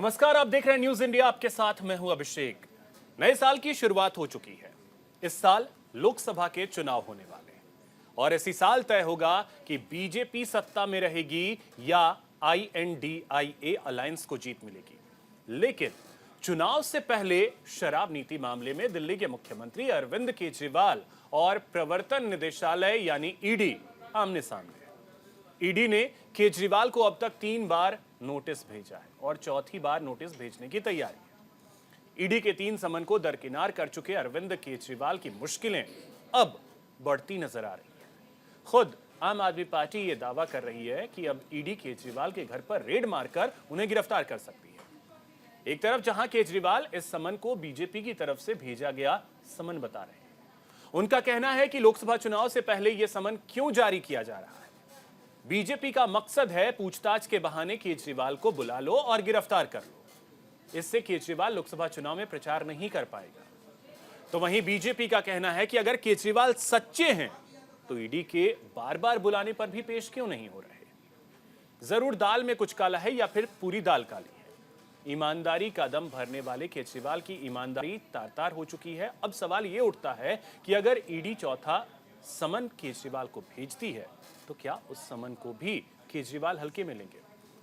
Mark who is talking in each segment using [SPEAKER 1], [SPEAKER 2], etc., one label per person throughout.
[SPEAKER 1] नमस्कार, आप देख रहे हैं न्यूज इंडिया। आपके साथ मैं हूं अभिषेक। नए साल की शुरुआत हो चुकी है। इस साल लोकसभा के चुनाव होने वाले हैं और इसी साल तय होगा कि बीजेपी सत्ता में रहेगी या INDIA अलायंस को जीत मिलेगी। लेकिन चुनाव से पहले शराब नीति मामले में दिल्ली के मुख्यमंत्री अरविंद केजरीवाल और प्रवर्तन निदेशालय यानी ईडी आमने सामने है। ईडी ने केजरीवाल को अब तक 3 बार नोटिस भेजा है और चौथी बार नोटिस भेजने की तैयारी है। ईडी के 3 समन को दरकिनार कर चुके अरविंद केजरीवाल की मुश्किलें अब बढ़ती नजर आ रही हैं। खुद आम आदमी पार्टी ये दावा कर रही है कि अब ईडी केजरीवाल के घर पर रेड मारकर उन्हें गिरफ्तार कर सकती है। एक तरफ जहां केजरीवाल इस समन को बीजेपी की तरफ से भेजा गया समन बता रहे हैं। उनका कहना है कि लोकसभा चुनाव से पहले यह समन क्यों जारी किया जा रहा है। बीजेपी का मकसद है पूछताछ के बहाने केजरीवाल को बुला लो और गिरफ्तार कर लो। इससे केजरीवाल लोकसभा चुनाव में प्रचार नहीं कर पाएगा। तो वहीं बीजेपी का कहना है कि अगर केजरीवाल सच्चे हैं तो ईडी के बार बार बुलाने पर भी पेश क्यों नहीं हो रहे। जरूर दाल में कुछ काला है या फिर पूरी दाल काली है। ईमानदारी का दम भरने वाले केजरीवाल की ईमानदारी तार-तार हो चुकी है। अब सवाल यह उठता है कि अगर ईडी चौथा समन केजरीवाल को भेजती है तो क्या उस समन को भी केजरीवाल हल्के में लेंगे।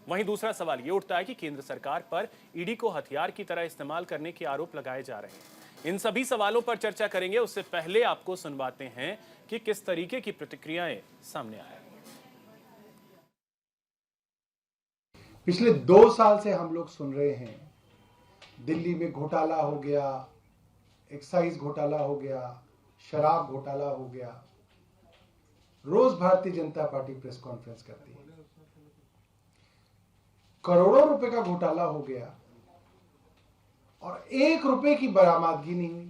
[SPEAKER 1] वहीं दूसरा सवाल यह उठता है कि केंद्र सरकार पर ईडी को हथियार की तरह इस्तेमाल करने के आरोप लगाए जा रहे हैं। इन सभी सवालों पर चर्चा करेंगे। उससे पहले आपको सुनवाते हैं कि किस तरीके की प्रतिक्रियाएं सामने आ रही हैं।
[SPEAKER 2] पिछले 2 साल से हम लोग सुन रहे हैं, दिल्ली में घोटाला हो गया, एक्साइज घोटाला हो गया, शराब घोटाला हो गया। रोज Bharatiya Janata party press conference करती है। करोड़ों रुपए का घोटाला हो गया और 1 रुपए की बरामदगी नहीं हुई।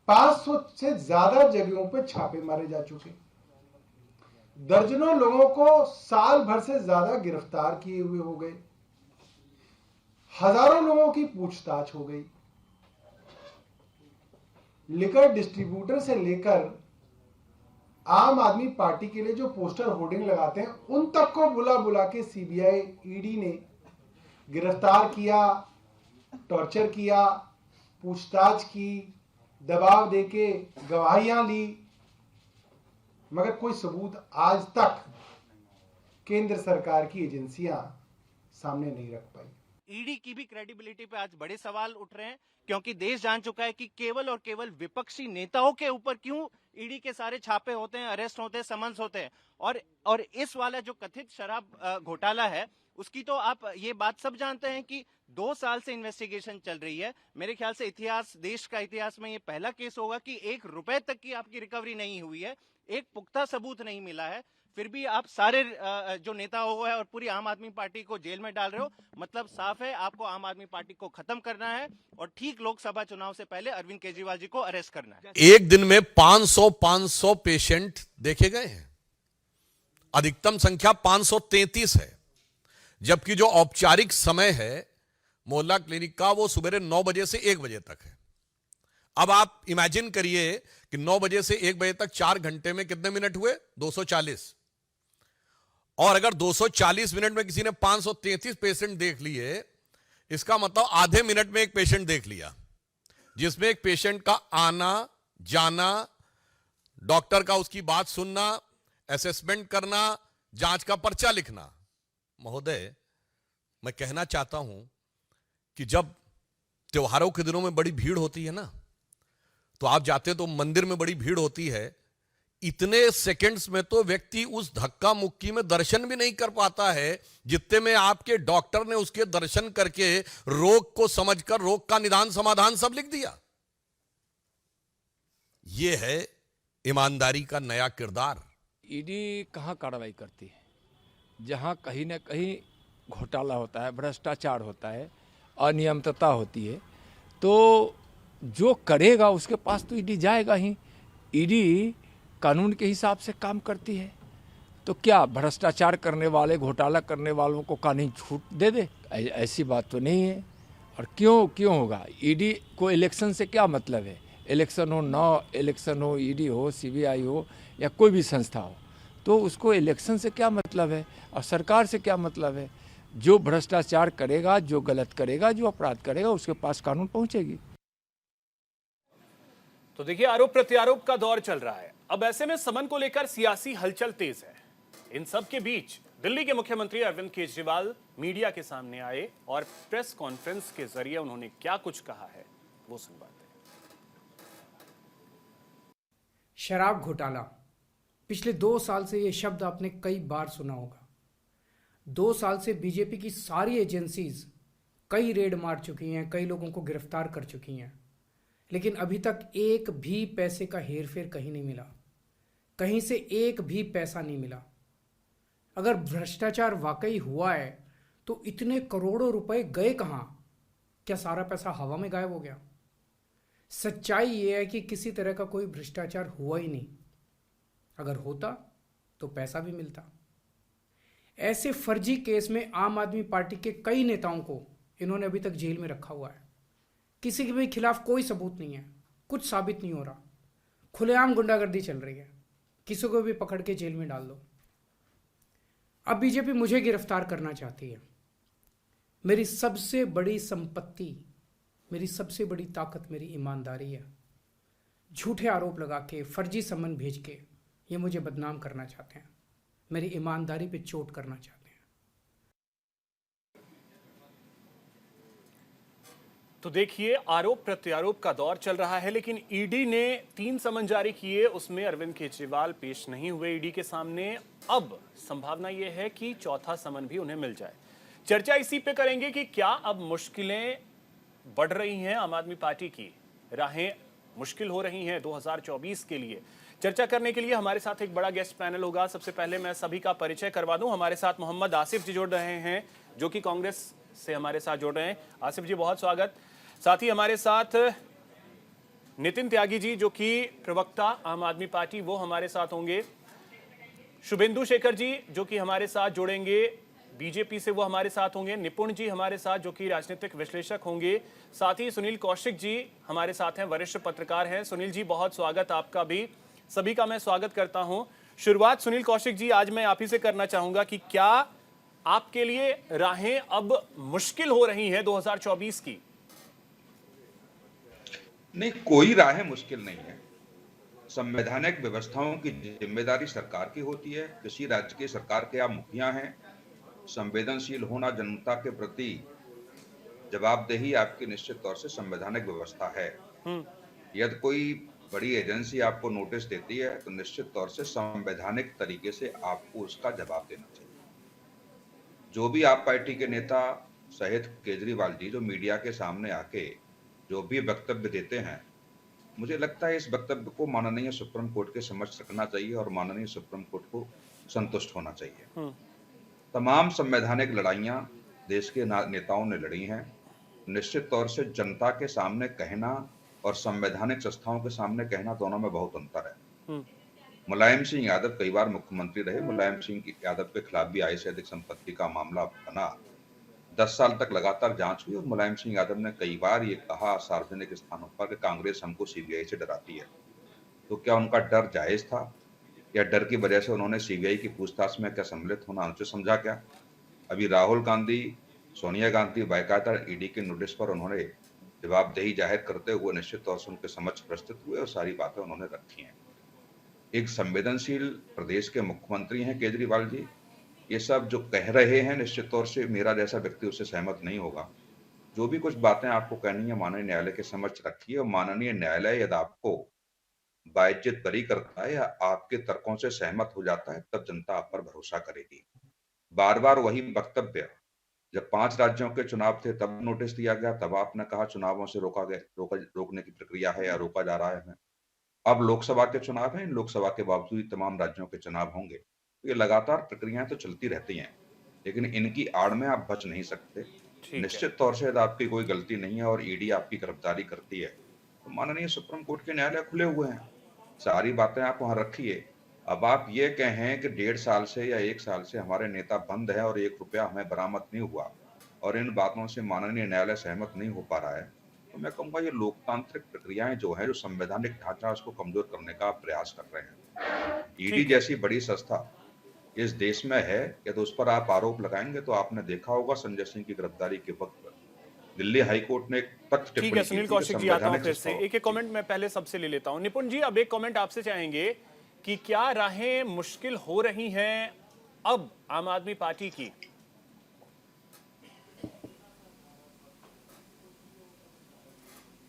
[SPEAKER 2] 500 से ज्यादा जगहों पर छापे मारे जा चुके। दर्जनों लोगों को साल भर से ज्यादा गिरफ्तार किए हुए हो गए। हजारों लोगों की पूछताछ हो गई। लिकर डिस्ट्रीब्यूटर से लेकर आम आदमी पार्टी के लिए जो पोस्टर होर्डिंग लगाते हैं उन तक को बुला बुला के सीबीआई ईडी ने गिरफ्तार किया, टॉर्चर किया, पूछताछ की, दबाव देके गवाहियां ली, मगर कोई सबूत आज तक केंद्र सरकार की एजेंसियां सामने नहीं रख पाई।
[SPEAKER 3] ईडी की भी क्रेडिबिलिटी पे आज बड़े सवाल उठ रहे हैं, क्योंकि देश जान चुका है कि केवल और केवल विपक्षी नेताओं के ऊपर क्यों ईडी के सारे छापे होते हैं, अरेस्ट होते हैं, समन्स होते हैं। और इस वाला जो कथित शराब घोटाला है उसकी तो आप ये बात सब जानते हैं कि 2 साल से इन्वेस्टिगेशन चल रही है। मेरे ख्याल से देश का इतिहास में ये पहला केस होगा कि 1 रुपए तक की आपकी रिकवरी नहीं हुई है, एक पुख्ता सबूत नहीं मिला है, फिर भी आप सारे जो नेता हो है और पूरी आम आदमी पार्टी को जेल में डाल रहे हो। मतलब साफ है, आपको आम आदमी पार्टी को खत्म करना है और ठीक लोकसभा चुनाव से पहले अरविंद केजरीवाल जी को अरेस्ट करना है।
[SPEAKER 4] एक दिन में 500 पेशेंट देखे गए हैं। अधिकतम संख्या 533 है, जबकि जो औपचारिक समय है मोहल्ला क्लिनिक का वो सुबह 9 बजे से 1 बजे तक है। अब आप इमेजिन करिए कि 9 बजे से 1 बजे तक 4 घंटे में कितने मिनट हुए? 240। और अगर 240 मिनट में किसी ने 533 पेशेंट देख लिए, इसका मतलब आधे मिनट में एक पेशेंट देख लिया, जिसमें एक पेशेंट का आना जाना, डॉक्टर का उसकी बात सुनना, असेसमेंट करना, जांच का पर्चा लिखना। महोदय, मैं कहना चाहता हूं कि जब त्योहारों के दिनों में बड़ी भीड़ होती है ना, तो आप जाते तो मंदिर में बड़ी भीड़ होती है। इतने सेकंड्स में तो व्यक्ति उस धक्का मुक्की में दर्शन भी नहीं कर पाता है जितने में आपके डॉक्टर ने उसके दर्शन करके रोग को समझकर रोग का निदान समाधान सब लिख दिया। यह है ईमानदारी का नया किरदार।
[SPEAKER 5] ईडी कहां कार्रवाई करती है? जहां कहीं ना कहीं घोटाला होता है, भ्रष्टाचार होता है, अनियमितता होती है, तो जो करेगा उसके पास तो ईडी जाएगा ही। ईडी कानून के हिसाब से काम करती है, तो क्या भ्रष्टाचार करने वाले, घोटाला करने वालों को कानून छूट दे दे? ऐसी बात तो नहीं है। और क्यों होगा? ईडी को इलेक्शन से क्या मतलब है? इलेक्शन हो ना इलेक्शन हो, ईडी हो, सीबीआई हो या कोई भी संस्था हो, तो उसको इलेक्शन से क्या मतलब है और सरकार से क्या मतलब है? जो भ्रष्टाचार करेगा, जो गलत करेगा, जो अपराध करेगा, उसके पास कानून पहुंचेगी।
[SPEAKER 1] तो देखिए, आरोप प्रत्यारोप का दौर चल रहा है। अब ऐसे में समन को लेकर सियासी हलचल तेज है। इन सब के बीच दिल्ली के मुख्यमंत्री अरविंद केजरीवाल मीडिया के सामने आए और प्रेस कॉन्फ्रेंस के जरिए उन्होंने क्या कुछ कहा है, वो सुनवाते हैं।
[SPEAKER 6] शराब घोटाला, पिछले 2 साल से ये शब्द आपने कई बार सुना होगा। 2 साल से बीजेपी की सारी एजेंसीज कई रेड मार चुकी हैं, कई लोगों को गिरफ्तार कर चुकी हैं, लेकिन अभी तक एक भी पैसे का हेरफेर कहीं नहीं मिला, कहीं से एक भी पैसा नहीं मिला। अगर भ्रष्टाचार वाकई हुआ है तो इतने करोड़ों रुपए गए कहाँ? क्या सारा पैसा हवा में गायब हो गया? सच्चाई यह है कि किसी तरह का कोई भ्रष्टाचार हुआ ही नहीं। अगर होता तो पैसा भी मिलता। ऐसे फर्जी केस में आम आदमी पार्टी के कई नेताओं को इन्होंने अभी तक जेल में रखा हुआ है। किसी के भी खिलाफ कोई सबूत नहीं है, कुछ साबित नहीं हो रहा, खुलेआम गुंडागर्दी चल रही है, किसी को भी पकड़ के जेल में डाल दो। अब बीजेपी मुझे गिरफ्तार करना चाहती है। मेरी सबसे बड़ी संपत्ति, मेरी सबसे बड़ी ताकत मेरी ईमानदारी है। झूठे आरोप लगा के, फर्जी समन भेज के ये मुझे बदनाम करना चाहते हैं, मेरी ईमानदारी पे चोट करना चाहते हैं।
[SPEAKER 1] तो देखिए, आरोप प्रत्यारोप का दौर चल रहा है, लेकिन ईडी ने 3 समन जारी किए, उसमें अरविंद केजरीवाल पेश नहीं हुए ईडी के सामने। अब संभावना यह है कि चौथा समन भी उन्हें मिल जाए। चर्चा इसी पे करेंगे कि क्या अब मुश्किलें बढ़ रही हैं, आम आदमी पार्टी की राहें मुश्किल हो रही हैं 2024 के लिए। चर्चा करने के लिए हमारे साथ एक बड़ा गेस्ट पैनल होगा। सबसे पहले मैं सभी का परिचय करवा दूं। हमारे साथ मोहम्मद आसिफ जी जुड़ रहे हैं, जो कि कांग्रेस से हमारे साथ जुड़ रहे हैं। आसिफ जी, बहुत स्वागत। साथ ही हमारे साथ नितिन त्यागी जी, जो कि प्रवक्ता आम आदमी पार्टी, वो हमारे साथ होंगे। शुभेंदु शेखर जी, जो कि हमारे साथ जुड़ेंगे बीजेपी से, वो हमारे साथ होंगे। निपुण जी हमारे साथ, जो कि राजनीतिक विश्लेषक होंगे। साथ ही सुनील कौशिक जी हमारे साथ हैं, वरिष्ठ पत्रकार हैं। सुनील जी, बहुत स्वागत आपका भी। सभी का मैं स्वागत करता हूं। शुरुआत सुनील कौशिक जी, आज मैं आप ही से करना चाहूंगा कि क्या आपके लिए राहें अब मुश्किल हो रही हैं 2024 की?
[SPEAKER 7] नहीं, कोई राह मुश्किल नहीं है। संवैधानिक व्यवस्थाओं की जिम्मेदारी सरकार की होती है। किसी राज्य की सरकार के आप मुखिया हैं। संवेदनशील होना, जनता के प्रति जवाबदेही आपकी निश्चित तौर से संवैधानिक व्यवस्था है। यदि कोई बड़ी एजेंसी आपको नोटिस देती है तो निश्चित तौर से संवैधानिक तरीके से आपको उसका जवाब देना चाहिए। जो भी आप पार्टी के नेता सहित केजरीवाल जी जो मीडिया के सामने आके जो भी वक्तव्य देते हैं, मुझे लगता है इस वक्तव्य को माननीय सुप्रीम कोर्ट के समक्ष रखना चाहिए और माननीय सुप्रीम कोर्ट को संतुष्ट होना चाहिए। तमाम संवैधानिक लड़ाइयां देश के नेताओं ने लड़ी हैं। निश्चित तौर से जनता के सामने कहना और संवैधानिक संस्थाओं के सामने कहना, दोनों में बहुत अंतर है। मुलायम सिंह यादव कई बार मुख्यमंत्री रहे। मुलायम सिंह यादव के खिलाफ भी आय से अधिक संपत्ति का मामला बना। 10 साल तक लगातार जांच हुई और मुलायम सिंह यादव ने कई बार ये कहा सार्वजनिक स्थानों पर कि कांग्रेस हमको सीबीआई से डराती है। तो क्या उनका डर जायज था, या डर की वजह से उन्होंने सीबीआई की पूछताछ में क्या सम्मिलित होना अनुचित समझा? क्या अभी राहुल गांधी, सोनिया गांधी बाकायदा ईडी के नोटिस पर उन्होंने जवाबदेही जाहिर करते हुए निश्चित तौर से उनके समक्ष प्रस्तुत हुए और सारी बातें उन्होंने रखी हैं। एक संवेदनशील प्रदेश के मुख्यमंत्री हैं केजरीवाल जी। ये सब जो कह रहे हैं, निश्चित तौर से मेरा जैसा व्यक्ति उससे सहमत नहीं होगा। जो भी कुछ बातें आपको कहनी है माननीय न्यायालय के समक्ष रखिए, और माननीय न्यायालय यदि आपको बाइज्जत बरी करता है या आपके तर्कों से सहमत हो जाता है, तब जनता आप पर भरोसा करेगी। बार बार वही वक्तव्य। जब 5 राज्यों के चुनाव थे तब नोटिस दिया गया, तब आपने कहा चुनावों से रोकने की प्रक्रिया है या रोका जा रहा है। अब लोकसभा के चुनाव हैं, लोकसभा के बावजूद तमाम राज्यों के चुनाव होंगे। ये लगातार प्रक्रियाएं तो चलती रहती हैं, लेकिन इनकी आड़ में आप बच नहीं सकते। निश्चित तौर से यदि आपकी कोई गलती नहीं है और ईडी आपकी गिरफ्तारी करती है तो माननीय सुप्रीम कोर्ट के न्यायालय खुले हुए हैं। सारी बातें आप वहां रखिए। अब आप ये कहें कि 1.5 साल से या 1 साल से हमारे नेता बंद है और 1 रुपया हमें बरामद नहीं हुआ और इन बातों से माननीय न्यायालय सहमत नहीं हो पा रहा है, तो मैं कहूँगा ये लोकतांत्रिक प्रक्रियाएं जो है, जो संवैधानिक ढांचा उसको कमजोर करने का प्रयास कर रहे हैं। ईडी जैसी बड़ी संस्था इस देश में है, या तो उस पर आप आरोप लगाएंगे। तो आपने देखा होगा संजय सिंह की गिरफ्तारी के वक्त दिल्ली हाईकोर्ट ने एक तथ्य
[SPEAKER 1] ठीक है
[SPEAKER 7] टिप्पणी की
[SPEAKER 1] सुनील
[SPEAKER 7] थी कि
[SPEAKER 1] कौशिक जी, आता हूं
[SPEAKER 7] संवैधानिक
[SPEAKER 1] फिर से। एक एक कमेंट मैं पहले सबसे ले लेता हूं। निपुण जी, अब एक कमेंट आपसे चाहेंगे कि क्या राहें मुश्किल हो रही हैं अब आम आदमी पार्टी की?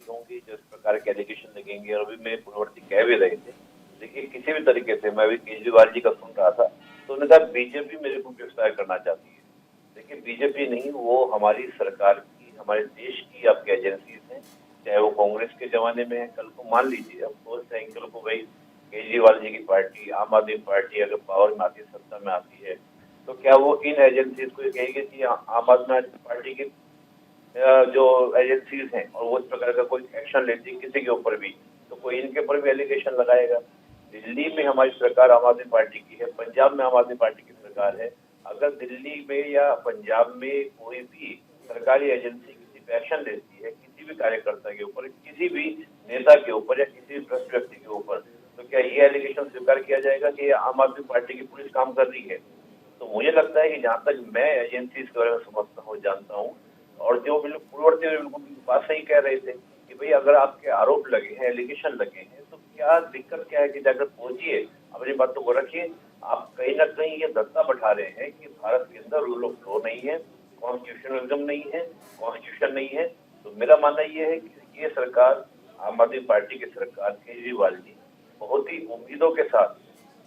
[SPEAKER 8] होंगी जिस प्रकार के एलिगेशन लगेंगे, और अभी मेरे पूर्ववर्ती कह भी रहे थे, देखिए किसी भी तरीके से मैं अभी केजरीवाल जी का सुन रहा था तो उन्होंने कहा बीजेपी मेरे को गिरफ्तार करना चाहती है। देखिए बीजेपी नहीं, वो हमारी सरकार की, हमारे देश की आपकी एजेंसीज हैं, चाहे वो कांग्रेस के जमाने में है। कल को मान लीजिए, अब सोचते हैं कल को भाई केजरीवाल जी की पार्टी, आम आदमी पार्टी अगर पावर में आती है, सत्ता में आती है, तो क्या वो इन एजेंसीज को ये कहेगी कि आम आदमी पार्टी की जो एजेंसीज हैं और वो इस प्रकार का कोई एक्शन लेती है किसी के ऊपर भी, तो कोई इनके ऊपर भी एलिगेशन लगाएगा। दिल्ली में हमारी सरकार आम आदमी पार्टी की है, पंजाब में आम आदमी पार्टी की सरकार है। अगर दिल्ली में या पंजाब में कोई भी सरकारी एजेंसी किसी पे एक्शन लेती है, किसी भी कार्यकर्ता के ऊपर, किसी भी नेता के ऊपर या किसी भी भ्रष्ट व्यक्ति के ऊपर, तो क्या ये एलिगेशन स्वीकार किया जाएगा कि आम आदमी पार्टी की पुलिस काम कर रही है? तो मुझे लगता है कि जहाँ तक मैं एजेंसीज के बारे में समझता हूँ, जानता हूँ, और जो बिल्कुल पूर्ववर्ती बिल्कुल बात सही कह रहे थे कि भाई अगर आपके आरोप लगे हैं, एलिगेशन लगे हैं, तो क्या दिक्कत क्या है कि जाकर पहुंचिए, अपनी बातों को रखिए। आप कहीं ना कहीं ये दस्ता बैठा रहे हैं कि भारत के अंदर रूल ऑफ लॉ नहीं है, कॉन्स्टिट्यूशनलिज्म नहीं है, कॉन्स्टिट्यूशन नहीं है। तो मेरा मानना ये है कि ये सरकार, आम आदमी पार्टी की सरकार, केजरीवाल जी बहुत ही उम्मीदों के साथ,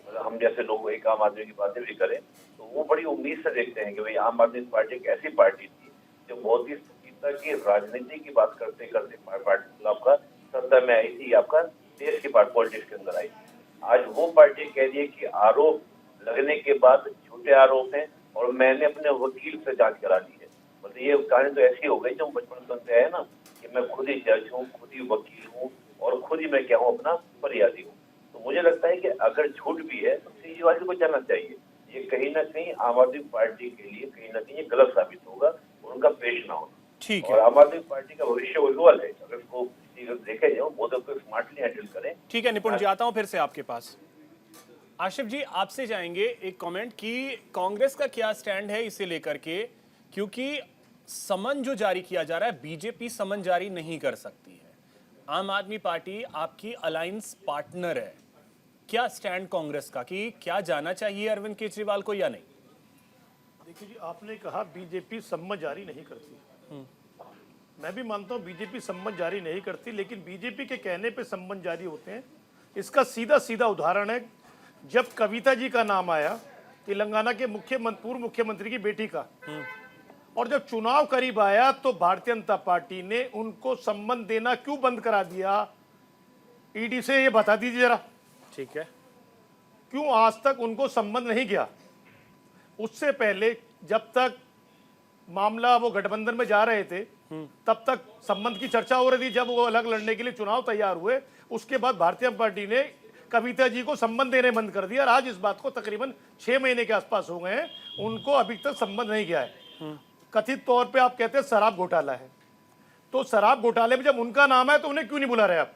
[SPEAKER 8] मतलब हम जैसे लोग एक आम आदमी की बातें भी करें तो वो बड़ी उम्मीद से देखते हैं कि भाई आम आदमी पार्टी एक ऐसी पार्टी थी जो बहुत ही सटीकता की राजनीति की बात करते करते पार्टी आपका सत्ता में आई थी, आपका देश की पार्टी पॉलिटिक्स के अंदर आई थी। आज वो पार्टी कह रही है कि आरोप लगने के बाद झूठे आरोप हैं और मैंने अपने वकील से जांच करा ली है। मतलब ये कहानी तो ऐसी हो गई जो बचपन सुनते हैं ना, कि मैं खुद ही जज हूँ, खुद ही वकील हूँ और खुद ही मैं क्या हूँ, अपना फरियादी हूँ। तो मुझे लगता है कि अगर झूठ भी है तो केजरीवाल जी को जाना चाहिए। ये कहीं ना कहीं आम आदमी पार्टी के लिए कहीं ना कहीं ये गलत साबित होगा, उनका पेश ना होना।
[SPEAKER 1] ठीक
[SPEAKER 8] और
[SPEAKER 1] है,
[SPEAKER 8] आम आदमी पार्टी का भविष्य उज्जवल है अगर इसको देखे जाए, मोदी को स्मार्टली हैंडल करें।
[SPEAKER 1] ठीक है निपुण जी, आता हूं फिर से आपके पास। आशिफ जी, आपसे जाएंगे एक कमेंट कि कांग्रेस का क्या स्टैंड है इसे लेकर के, क्योंकि समन जो जारी किया जा रहा है, बीजेपी समन जारी नहीं कर सकती है, आम आदमी पार्टी आपकी अलायंस पार्टनर है। क्या स्टैंड कांग्रेस का कि क्या जाना चाहिए अरविंद केजरीवाल को या नहीं?
[SPEAKER 9] देखिए जी, आपने कहा बीजेपी सम्मन जारी नहीं करती। मैं भी मानता हूं बीजेपी सम्मन जारी नहीं करती, लेकिन बीजेपी के कहने पे सम्मन जारी होते हैं। इसका सीधा सीधा उदाहरण है, जब कविता जी का नाम आया तेलंगाना के पूर्व मुख्यमंत्री की बेटी का, और जब चुनाव करीब आया तो भारतीय जनता पार्टी ने उनको सम्मन देना क्यों बंद करा दिया, ईडी से ये बता दीजिए जरा।
[SPEAKER 1] ठीक है,
[SPEAKER 9] क्यों आज तक उनको सम्मन नहीं किया? उससे पहले जब तक मामला वो गठबंधन में जा रहे थे तब तक संबंध की चर्चा हो रही थी। जब वो अलग लड़ने के लिए चुनाव तैयार हुए, उसके बाद भारतीय जनता पार्टी ने कविता जी को संबंध देने बंद कर दिया और आज इस बात को तकरीबन 6 महीने के आसपास हो गए हैं, उनको अभी तक संबंध नहीं किया है। कथित तौर पे आप कहते हैं शराब घोटाला है, तो शराब घोटाले में जब उनका नाम है तो उन्हें क्यों नहीं बुला रहे आप?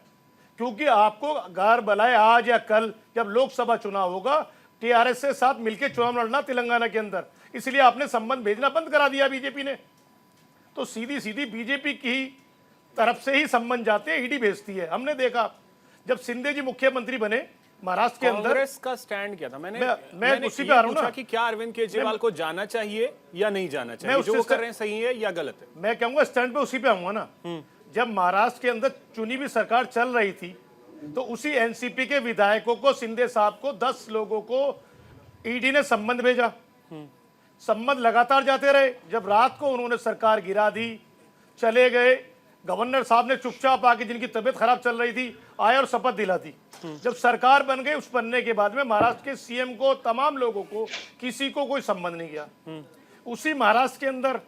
[SPEAKER 9] क्योंकि आपको गार बलाए आज या कल जब लोकसभा चुनाव होगा, टीआरएस से साथ मिलकर चुनाव लड़ना तेलंगाना के अंदर, इसलिए आपने संबंध भेजना बंद करा दिया बीजेपी ने। तो सीधी सीधी बीजेपी की तरफ से ही संबंध जाते हैं, ईडी भेजती है। हमने देखा जब शिंदे जी मुख्यमंत्री बने महाराष्ट्र के अंदर,
[SPEAKER 1] कांग्रेस का स्टैंड क्या था?
[SPEAKER 9] मैं उसी पे आ रहा हूं ना
[SPEAKER 1] कि क्या अरविंद केजरीवाल को जाना चाहिए या नहीं जाना चाहिए, जो वो कर रहे हैं सही है या गलत है?
[SPEAKER 9] मैं कहूंगा स्टैंड पे उसी पे आऊंगा ना। जब महाराष्ट्र के अंदर चुनी हुई सरकार चल रही थी तो उसी एनसीपी के विधायकों को, शिंदे साहब को, 10 लोगों को ईडी ने संबंध भेजा। संबंध लगातार जाते रहे। जब रात को उन्होंने सरकार गिरा दी, चले गए, गवर्नर साहब ने चुपचाप आके, जिनकी तबीयत खराब चल रही थी, आए और शपथ दिला दी। जब सरकार बन गई, उस बनने के बाद में महाराष्ट्र के सीएम को, तमाम लोगों को, किसी को कोई संबंध नहीं किया। उसी महाराष्ट्र के अंदर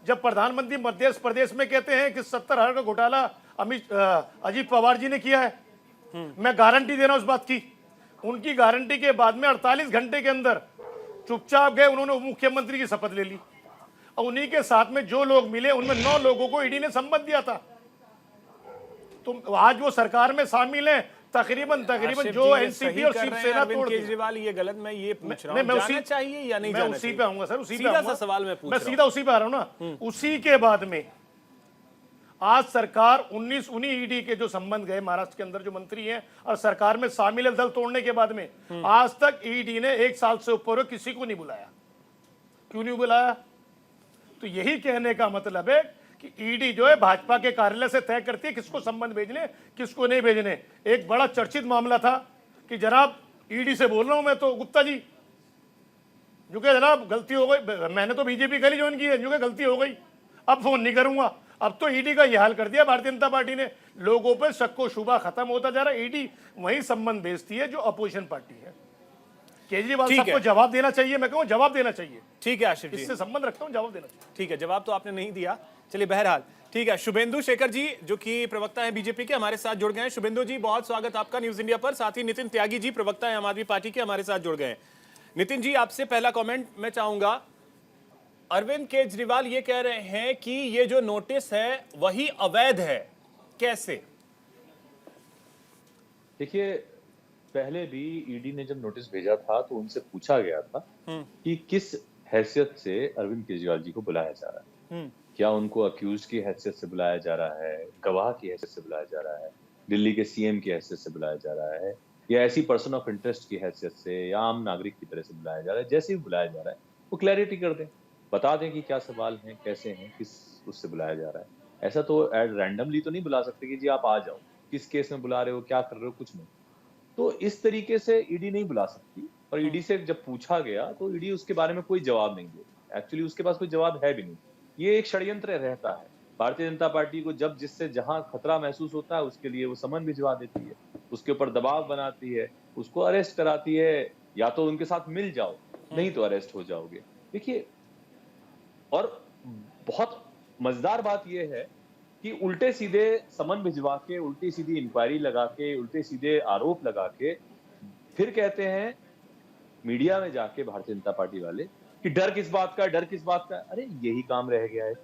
[SPEAKER 9] जब प्रधानमंत्री मध्य प्रदेश में कहते हैं कि 70,000 का घोटाला अजीत पवार जी ने किया है, मैं गारंटी दे रहा हूं उस बात की। उनकी गारंटी के बाद में 48 घंटे के अंदर चुपचाप गए, उन्होंने मुख्यमंत्री की शपथ ले ली और उन्हीं के साथ में जो लोग मिले उनमें 9 लोगों को ईडी ने संबंध दिया था। तो आज वो सरकार में शामिल हैं, तकरीबन
[SPEAKER 1] आशिफ
[SPEAKER 9] जो
[SPEAKER 1] जी, ये
[SPEAKER 9] एनसीपी
[SPEAKER 1] सही
[SPEAKER 9] और
[SPEAKER 1] कर रहे हैं
[SPEAKER 9] शिवसेना
[SPEAKER 1] अरविंद
[SPEAKER 9] तोड़ दी।
[SPEAKER 1] केजरीवाल, ये गलत मैं ये पूछ रहा
[SPEAKER 9] नहीं,
[SPEAKER 1] हूँ,
[SPEAKER 9] मैं
[SPEAKER 1] जाना चाहिए या नहीं
[SPEAKER 9] मैं
[SPEAKER 1] जाना
[SPEAKER 9] उसी
[SPEAKER 1] चाहिए?
[SPEAKER 9] पे आऊंगा सर, उसी पे
[SPEAKER 1] सीधा
[SPEAKER 9] आऊंगा।
[SPEAKER 1] सा सवाल मैं पूछ
[SPEAKER 9] मैं
[SPEAKER 1] रहा
[SPEAKER 9] सीधा उसी पे आ रहा हूँ ना। उसी के बाद में आज सरकार 19 उन्हीं ईडी के जो संबंध गए महाराष्ट्र के अंदर जो मंत्री हैं और सरकार में शामिल है, दल तोड़ने के बाद में आज तक ईडी ने 1 साल से ऊपर किसी को नहीं बुलाया। क्यों नहीं बुलाया? तो यही कहने का मतलब है कि ईडी जो है भाजपा के कार्यालय से तय करती है किसको संबंध भेजने, किसको नहीं भेजने। एक बड़ा चर्चित मामला था कि जनाब ईडी से बोल रहा हूं मैं तो गुप्ता जी, जो कि जनाब गलती हो गई, मैंने तो बीजेपी कल ही ज्वाइन की है, जो कि गलती हो गई, अब फोन नहीं करूंगा। अब तो ईडी का यह हाल कर दिया भारतीय जनता पार्टी ने, लोगों पर शक व शुबा खत्म होता जा रहा है। ईडी वही संबंध भेजती है जो अपोजिशन पार्टी है। केजरीवाल
[SPEAKER 1] ठीक
[SPEAKER 9] साहब
[SPEAKER 1] है।
[SPEAKER 9] को जवाब देना चाहिए, मैं कहूँ जवाब देना चाहिए।
[SPEAKER 1] ठीक है आशिफ जी,
[SPEAKER 9] इससे संबंध रखता हूँ, जवाब देना चाहिए।
[SPEAKER 1] ठीक है, जवाब तो आपने नहीं दिया। चलिए बहरहाल ठीक है। शुभेंदु शेखर जी जो कि प्रवक्ता है बीजेपी के, हमारे साथ जुड़ गए हैं। शुभेंदु जी बहुत स्वागत आपका न्यूज इंडिया पर। साथ ही नितिन त्यागी जी प्रवक्ता है आम आदमी पार्टी के, हमारे साथ जुड़ गए हैं। नितिन जी आपसे पहला कमेंट मैं चाहूंगा। अरविंद केजरीवाल ये कह रहे हैं कि ये जो नोटिस है वही अवैध है, कैसे?
[SPEAKER 10] देखिए, पहले भी ईडी ने जब नोटिस भेजा था तो उनसे पूछा गया था कि किस हैसियत से अरविंद केजरीवाल जी को बुलाया जा रहा है। क्या उनको अक्यूज की हैसियत से बुलाया जा रहा है, गवाह की हैसियत से बुलाया जा रहा है, दिल्ली के सीएम की हैसियत से बुलाया जा रहा है, या ऐसी पर्सन ऑफ इंटरेस्ट की हैसियत से या आम नागरिक की तरह से बुलाया जा रहा है। जैसे भी बुलाया जा रहा है वो क्लैरिटी कर दें, बता दें कि क्या सवाल हैं, कैसे हैं, किस उससे बुलाया जा रहा है। ऐसा तो रैंडमली तो नहीं बुला सकते कि जी आप आ जाओ, किस केस में बुला रहे हो, क्या कर रहे हो, कुछ नहीं। तो इस तरीके से ईडी नहीं बुला सकती। और ईडी से जब पूछा गया तो ईडी उसके बारे में कोई जवाब नहीं दे। एक्चुअली उसके पास कोई जवाब है भी नहीं। ये एक षड्यंत्र रहता है। भारतीय जनता पार्टी को जब जिससे जहां खतरा महसूस होता है उसके लिए वो समन भिजवा देती है, उसके ऊपर दबाव बनाती है, उसको अरेस्ट कराती है, या तो उनके साथ मिल जाओ, नहीं तो अरेस्ट हो जाओगे। देखिए, और बहुत मजेदार बात यह है कि उल्टे सीधे समन भिजवा के, उल्टी सीधी इंक्वायरी लगा के, उल्टे सीधे आरोप लगा के फिर कहते हैं मीडिया में जाके भारतीय जनता पार्टी वाले कि डर किस बात का, डर किस बात का। अरे यही काम रह गया है।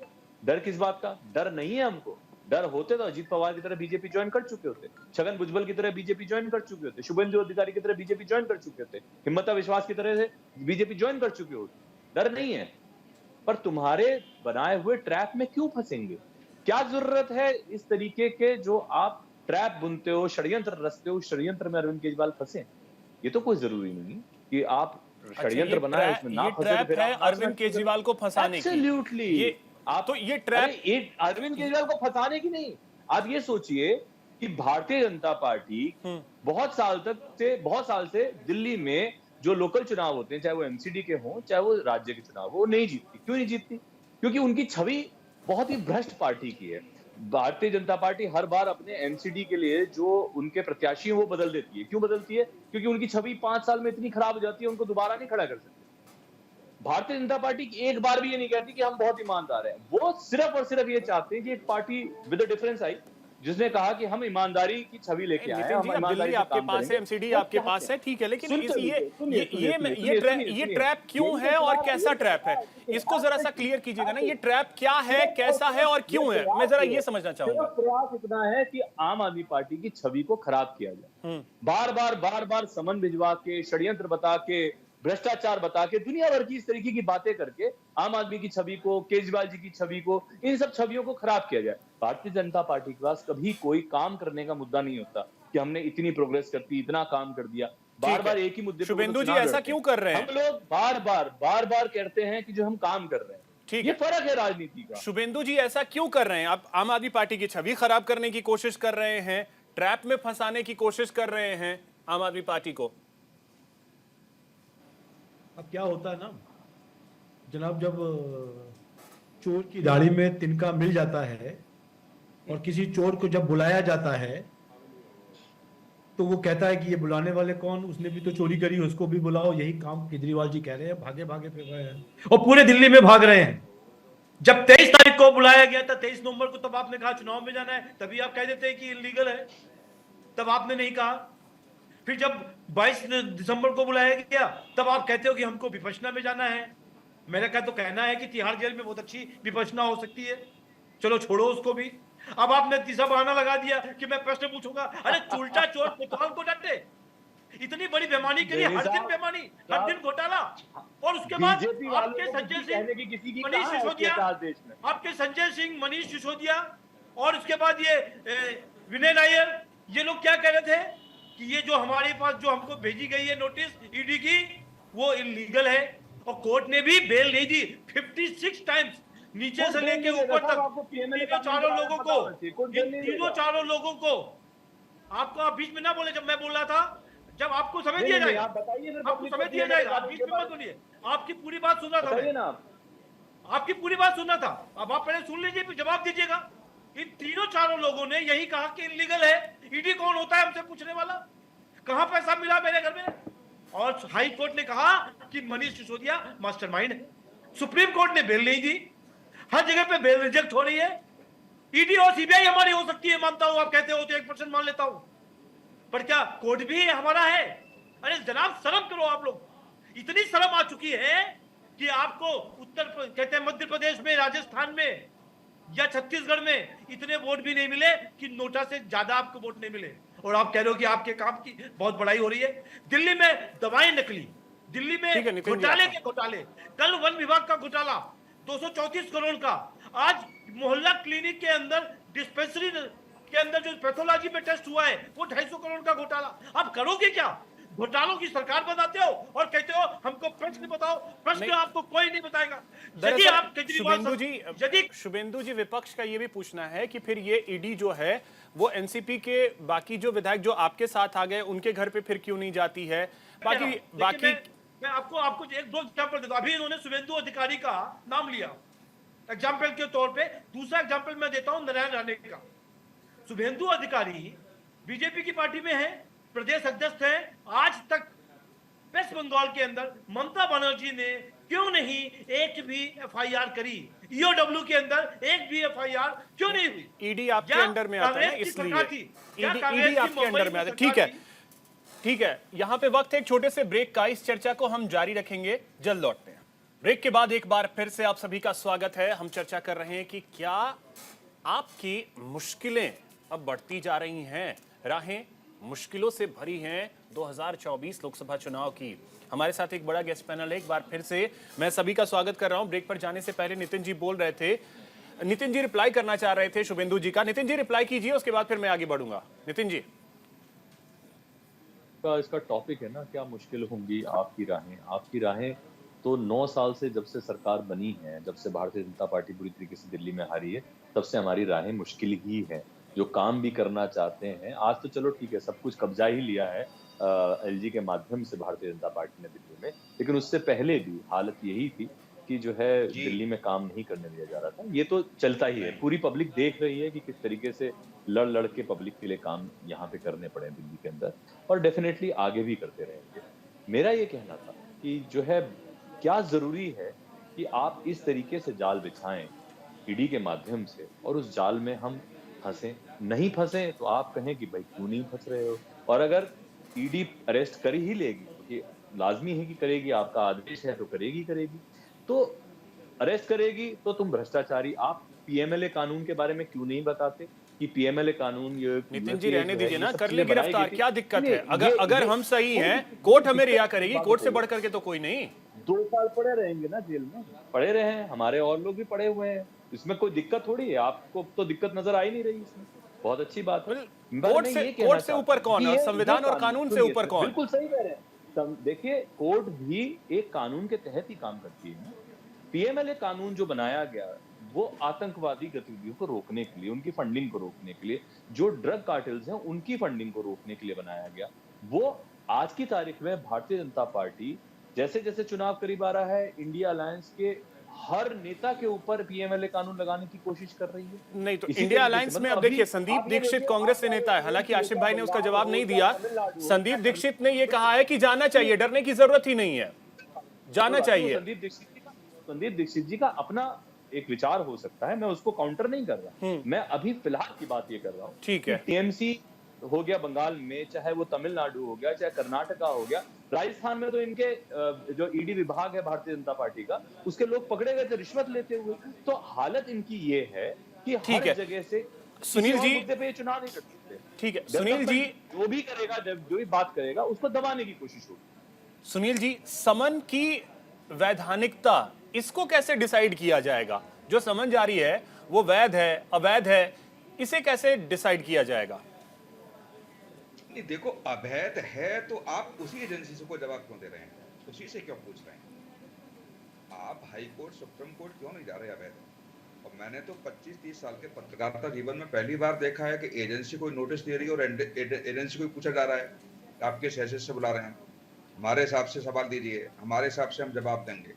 [SPEAKER 10] डर किस बात का? डर नहीं है हमको। डर होते तो अजीत पवार की तरह बीजेपी ज्वाइन कर चुके होते, छगन भुजबल की तरह बीजेपी ज्वाइन कर चुके होते, शुभेंदु अधिकारी की तरह बीजेपी ज्वाइन कर चुके होते, हिम्मता विश्वास की तरह से बीजेपी ज्वाइन कर चुके होते। डर नहीं है, पर तुम्हारे बनाए हुए ट्रैप में क्यों फंसेंगे? क्या जरूरत है इस तरीके के जो आप ट्रैप बुनते हो, षड्यंत्र रचते हो, षड्यंत्र में अरविंद केजरीवाल फंसे? ये तो कोई जरूरी नहीं कि आप षड्यंत्र बनाए उसमें ना फंसे।
[SPEAKER 1] ट्रैप है अरविंद केजरीवाल को फंसाने की।
[SPEAKER 10] एब्सोल्युटली।
[SPEAKER 1] आप तो ये ट्रैप
[SPEAKER 10] अरविंद केजरीवाल को फंसाने की नहीं। आप ये सोचिए कि भारतीय जनता पार्टी बहुत साल से दिल्ली में जो लोकल चुनाव होते हैं, चाहे वो एमसीडी के हों, चाहे वो राज्य के चुनाव, वो नहीं जीतती। क्यों नहीं जीतती? क्योंकि उनकी छवि बहुत ही भ्रष्ट पार्टी की है। भारतीय जनता पार्टी हर बार अपने एमसीडी के लिए जो उनके प्रत्याशी हैं वो बदल देती है। क्यों बदलती है? क्योंकि उनकी छवि 5 साल में इतनी खराब हो जाती है, उनको दोबारा नहीं खड़ा कर सकते। भारतीय जनता पार्टी एक बार भी ये नहीं कहती कि हम बहुत ईमानदार हैं। वो सिर्फ और सिर्फ ये चाहते हैं कि एक party with a difference I जिसने कहा कि हम ईमानदारी की छवि लेके आए हैं, हम ईमानदारी से
[SPEAKER 1] आपके
[SPEAKER 10] काम
[SPEAKER 1] पास है,
[SPEAKER 10] करेंगे।
[SPEAKER 1] एमसीडी आपके पास है, ठीक है, लेकिन ये
[SPEAKER 10] सुनिए।
[SPEAKER 1] ट्रैप क्यों है और कैसा ट्रैप है, इसको जरा सा क्लियर कीजिएगा ना। ये ट्रैप क्या है, कैसा है और क्यों है, मैं जरा ये समझना चाहूंगा।
[SPEAKER 10] प्रयास इतना है कि आम आदमी पार्टी की छवि को खराब किया जाए। बार बार समन भिजवा के, षड्यंत्र बता के, भ्रष्टाचार बता के, दुनिया भर की इस तरीके की बातें करके आम आदमी की छवि को, केजरीवाल जी की छवि को, इन सब छवियों को खराब किया जाए। भारतीय जनता पार्टी के पास कभी कोई काम करने का मुद्दा नहीं होता कि हमने इतनी प्रोग्रेस कर दी, इतना काम कर दिया। बार एक ही मुद्दे पर
[SPEAKER 1] शुभेंदु जी ऐसा क्यों कर रहे हैं?
[SPEAKER 10] हम लोग बार कहते हैं कि जो हम काम कर रहे हैं,
[SPEAKER 1] ठीक
[SPEAKER 10] ये
[SPEAKER 1] है,
[SPEAKER 10] फर्क है राजनीति का।
[SPEAKER 1] शुभेंदु जी ऐसा क्यों कर रहे हैं? आप आम आदमी पार्टी की छवि खराब करने की कोशिश कर रहे हैं, ट्रैप में फंसाने की कोशिश कर रहे हैं आम आदमी पार्टी को।
[SPEAKER 11] अब क्या होता है ना जनाब, जब चोर की दाढ़ी में तिनका मिल जाता है और किसी चोर को जब बुलाया जाता है तो वो कहता है कि ये बुलाने वाले कौन, उसने भी तो चोरी करी, उसको भी बुलाओ। यही काम केजरीवाल जी कह रहे हैं, भागे भागे फिर रहे हैं और पूरे दिल्ली में भाग रहे हैं। जब 23 तारीख को बुलाया गया था, 23 नवंबर को, तब आपने कहा चुनाव में जाना है, तभी आप कह देते हैं कि इलीगल है, तब आपने नहीं कहा। फिर जब 22 दिसंबर को बुलाया गया तब आप कहते हो कि हमको विपश्यना में जाना है। मेरा क्या तो कहना है कि तिहाड़ जेल में बहुत अच्छी विपश्यना हो सकती है, चलो छोड़ो उसको भी। अब आपने तीसरा बहाना लगा दिया कि मैं प्रश्न पूछूंगा। अरे उल्टा चोर कोतवाल को डंडे, इतनी बड़ी बेईमानी के लिए हर दिन बेईमानी, हर दिन घोटाला, और उसके बाद आपके संजय सिंह, मनीष सिसोदिया, आपके संजय सिंह, मनीष सिसोदिया, और उसके बाद ये विनय नायर, ये लोग क्या कह रहे थे कि ये जो हमारे पास जो हमको भेजी गई है नोटिस ईडी की, वो इलीगल है, और कोर्ट ने भी बेल नहीं दी। 56 टाइम्स नीचे से लेके ऊपर तक तीनों चारों लोगों को आपको, आप बीच में ना बोले जब मैं बोल रहा था, जब आपको समय दिया जाएगा, आपको समय दिया जाएगा, बीच में मत बोलिए। आपकी पूरी बात सुन रहा था, आपकी पूरी बात सुनना था, अब आप पहले सुन लीजिए फिर जवाब दीजिएगा। इन तीनों चारों लोगों ने यही कहा कि इलीगल है। ईडी कौन होता है हमसे पूछने वाला? कहां पैसा मिला मेरे घर में? और हाई कोर्ट ने कहा कि मनीष सिसोदिया मास्टरमाइंड है। सुप्रीम कोर्ट ने बेल नहीं दी, हर जगह पे बेल रिजेक्ट हो रही है। ईडी और सीबीआई हमारी हो सकती है, मानता हूं, आप कहते हो तो 1% मान लेता हूं, पर क्या कोर्ट भी हमारा है? अरे जनाब शर्म करो आप लोग। इतनी शर्म आ चुकी है कि आपको कहते हैं मध्य प्रदेश में, राजस्थान में या छत्तीसगढ़ में इतने वोट भी नहीं मिले कि नोटा से ज्यादा आपको वोट नहीं मिले, और आप कह रहे हो कि आपके काम की बहुत बड़ाई हो रही है। दिल्ली में दवाएं नकली, दिल्ली में घोटाले के घोटाले, कल वन विभाग का घोटाला 234 करोड़ का, आज मोहल्ला क्लिनिक के अंदर, डिस्पेंसरी के अंदर जो पैथोलॉजी में टेस्ट हुआ है वो 250 करोड़ का घोटाला। आप करोगे क्या? घोटालों की सरकार बनाते हो और कहते हो हमको प्रश्न बताओ। प्रश्न आपको कोई नहीं बताएगा। यदि आप
[SPEAKER 1] शुभेंदु जी विपक्ष का ये भी पूछना है कि फिर ये ईडी जो है वो एनसीपी के बाकी जो विधायक जो आपके साथ आ गए उनके घर पे फिर क्यों नहीं जाती है? बाकी
[SPEAKER 11] मैं आपको एक दो एग्जांपल देता हूं। अभी इन्होंने शुभेंदु अधिकारी का नाम लिया एग्जाम्पल के तौर पे। दूसरा एग्जाम्पल मैं देता हूं नारायण राणे का। शुभेंदु अधिकारी बीजेपी की पार्टी में है, प्रदेश अध्यक्ष है। आज तक वेस्ट बंगाल के अंदर ममता बनर्जी ने क्यों नहीं एक भी एफआईआर करी? ईओडब्ल्यू के अंदर एक भी एफआईआर क्यों नहीं हुई?
[SPEAKER 1] ईडी आपके अंडर में आता है, इसलिए ईडी आपके अंडर में आता है। ठीक है, ठीक है। यहां पे वक्त है एक छोटे से ब्रेक का। इस चर्चा को हम जारी रखेंगे, जल्द लौटते हैं। ब्रेक के बाद एक बार फिर से आप सभी का स्वागत है। हम चर्चा कर रहे हैं कि क्या आपकी मुश्किलें अब बढ़ती जा रही हैं, राहें मुश्किलों से भरी हैं 2024 लोकसभा चुनाव की। हमारे साथ एक बड़ा गेस्ट पैनल है। एक बार फिर से मैं सभी का स्वागत कर रहा हूं। ब्रेक पर जाने से पहले नितिन जी बोल रहे थे, नितिन जी रिप्लाई करना चाह रहे थे शुभेंदु जी का। नितिन जी रिप्लाई कीजिए, उसके बाद फिर मैं आगे बढ़ूंगा। नितिन जी,
[SPEAKER 10] इसका टॉपिक है ना, क्या मुश्किल होंगी आपकी राहें। आपकी राहें तो 9 साल से, जब से सरकार बनी है, जब से भारतीय जनता पार्टी पूरी तरीके से दिल्ली में हारी है, तब से हमारी राहें मुश्किल ही है। जो काम भी करना चाहते हैं, आज तो चलो ठीक है, सब कुछ कब्जा ही लिया है एलजी के माध्यम से भारतीय जनता पार्टी ने दिल्ली में, लेकिन उससे पहले भी हालत यही थी कि जो है दिल्ली में काम नहीं करने दिया जा रहा था। ये तो चलता ही है, पूरी पब्लिक देख रही है कि किस तरीके से लड़ के पब्लिक के लिए काम यहाँ पे करने पड़े दिल्ली के अंदर, और डेफिनेटली आगे भी करते रहेंगे। मेरा ये कहना था कि जो है क्या जरूरी है कि आप इस तरीके से जाल बिछाएं ईडी के माध्यम से, और उस जाल में हम फंसे नहीं फंसे तो आप कहें कि भाई क्यों नहीं फंस रहे हो। और अगर ईडी अरेस्ट कर ही लेगी, क्योंकि लाजमी है कि करेगी, आपका आदेश है तो करेगी, तो अरेस्ट करेगी तो तुम भ्रष्टाचारी। आप पीएमएलए कानून के बारे में क्यों नहीं बताते कि पीएमएलए कानून ये?
[SPEAKER 1] नितिन जी रहने दीजिए ना, कर ले गिरफ्तार, क्या दिक्कत है? अगर हम सही हैं, कोर्ट हमें रिहा करेगी, कोर्ट से बढ़ करके तो कोई नहीं।
[SPEAKER 10] 2 साल पड़े रहेंगे ना जेल में, पड़े रहे हैं, हमारे और लोग भी पड़े हुए हैं, इसमें कोई दिक्कत थोड़ी है। आपको तो दिक्कत नजर आ ही नहीं रही इसमें, बहुत अच्छी बात है।
[SPEAKER 1] कोर्ट से ऊपर कौन है? संविधान और कानून से ऊपर कौन?
[SPEAKER 10] बिल्कुल सही कह रहे हैं। देखिए, कोर्ट भी एक कानून के तहत ही काम करती है। पीएमएलए कानून जो बनाया गया वो आतंकवादी गतिविधियों को रोकने के लिए, उनकी फंडिंग को रोकने के लिए, जो ड्रग कार्टेल्स हैं उनकी फंडिंग को रोकने के लिए बनाया गया। वो आज की तारीख में भारतीय जनता पार्टी जैसे जैसे चुनाव करीब आ रहा है, इंडिया अलायंस के हर नेता के ऊपर पीएमएलए कानून लगाने की कोशिश कर रही है।
[SPEAKER 1] नहीं तो इंडिया अलायंस में अब देखिए, संदीप दीक्षित कांग्रेस से नेता है, हालांकि आशिफ भाई ने उसका जवाब नहीं दिया। संदीप दीक्षित ने यह कहा है कि जाना चाहिए, डरने की जरूरत ही नहीं है, जाना चाहिए।
[SPEAKER 10] संदीप दीक्षित जी का अपना एक विचार हो सकता है, मैं उसको काउंटर नहीं कर रहा। मैं अभी फिलहाल की बात ये कर रहा हूँ,
[SPEAKER 1] ठीक है।
[SPEAKER 10] टीएमसी हो गया बंगाल में, चाहे वो तमिलनाडु हो गया, चाहे कर्नाटका हो गया, राजस्थान में तो इनके जो ईडी विभाग है भारतीय जनता पार्टी का, उसके लोग पकड़े गए थे रिश्वत लेते हुए। तो हालत इनकी ये है कि हर जगह से
[SPEAKER 1] सुनील
[SPEAKER 10] किसी और
[SPEAKER 1] जी,
[SPEAKER 10] मुद्दे पे ये चुनाव नहीं कर सकते।
[SPEAKER 1] ठीक है
[SPEAKER 10] जब
[SPEAKER 1] सुनील
[SPEAKER 10] तक
[SPEAKER 1] जी,
[SPEAKER 10] जो भी करेगा, जब जो भी बात करेगा उसको दबाने की कोशिश होगी।
[SPEAKER 1] सुनील जी, समन की वैधानिकता इसको कैसे डिसाइड किया जाएगा? जो समन जारी है वो वैध है, अवैध है, इसे कैसे डिसाइड किया जाएगा?
[SPEAKER 7] नहीं देखो, अवैध है तो आप उसी एजेंसी से को जवाब क्यों दे रहे हैं, उसी से क्यों पूछ रहे हैं? आप हाई कोर्ट सुप्रीम कोर्ट क्यों नहीं जा रहे अवैध? और मैंने तो 25-30 साल के पत्रकारिता जीवन में पहली बार देखा है कि एजेंसी कोई नोटिस दे रही है और एजेंसी को पूछा जा रहा है आप किस हैसियत से बुला रहे हैं, हमारे हिसाब से सवाल दीजिए, हमारे हिसाब से हम जवाब देंगे।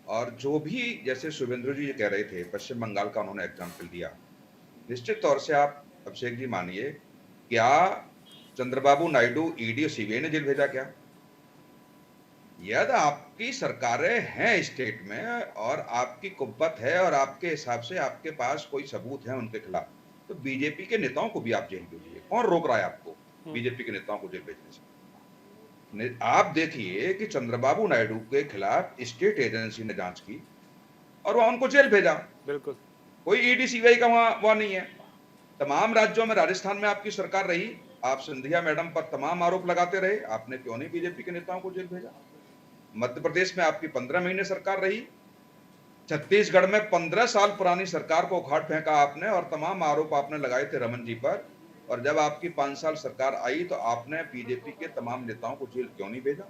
[SPEAKER 7] और जो भी, जैसे शुभेंद्र जी कह रहे थे, पश्चिम बंगाल का उन्होंने एग्जाम्पल दिया, निश्चित तौर से आप अभिषेक जी मानिए, क्या चंद्रबाबू नायडू ईडी और सीबीआई ने जेल भेजा क्या? यदि आपकी सरकारें हैं स्टेट में और आपकी कुव्वत है और आपके हिसाब से आपके पास कोई सबूत है उनके खिलाफ, तो बीजेपी के नेताओं को भी आप जेल भेजिए। कौन रोक रहा है आपको बीजेपी के नेताओं को जेल भेजने से? आप देखिए कि चंद्रबाबू नायडू के खिलाफ स्टेट एजेंसी ने जांच की और वह उनको जेल भेजा।
[SPEAKER 1] बिल्कुल,
[SPEAKER 7] कोई ईडी सीबीआई का वहां नहीं है। तमाम राज्यों में, राजस्थान में आपकी सरकार रही, आप सिंधिया मैडम पर तमाम आरोप लगाते रहे, आपने क्यों नहीं बीजेपी के नेताओं को जेल भेजा? मध्य प्रदेश में आपकी 15 महीने सरकार रही, छत्तीसगढ़ में 15 साल पुरानी सरकार को उखाड़ फेंका आपने और तमाम आरोप आपने लगाए थे रमन जी पर, और जब आपकी 5 साल सरकार आई तो आपने बीजेपी के तमाम नेताओं को जेल क्यों नहीं भेजा?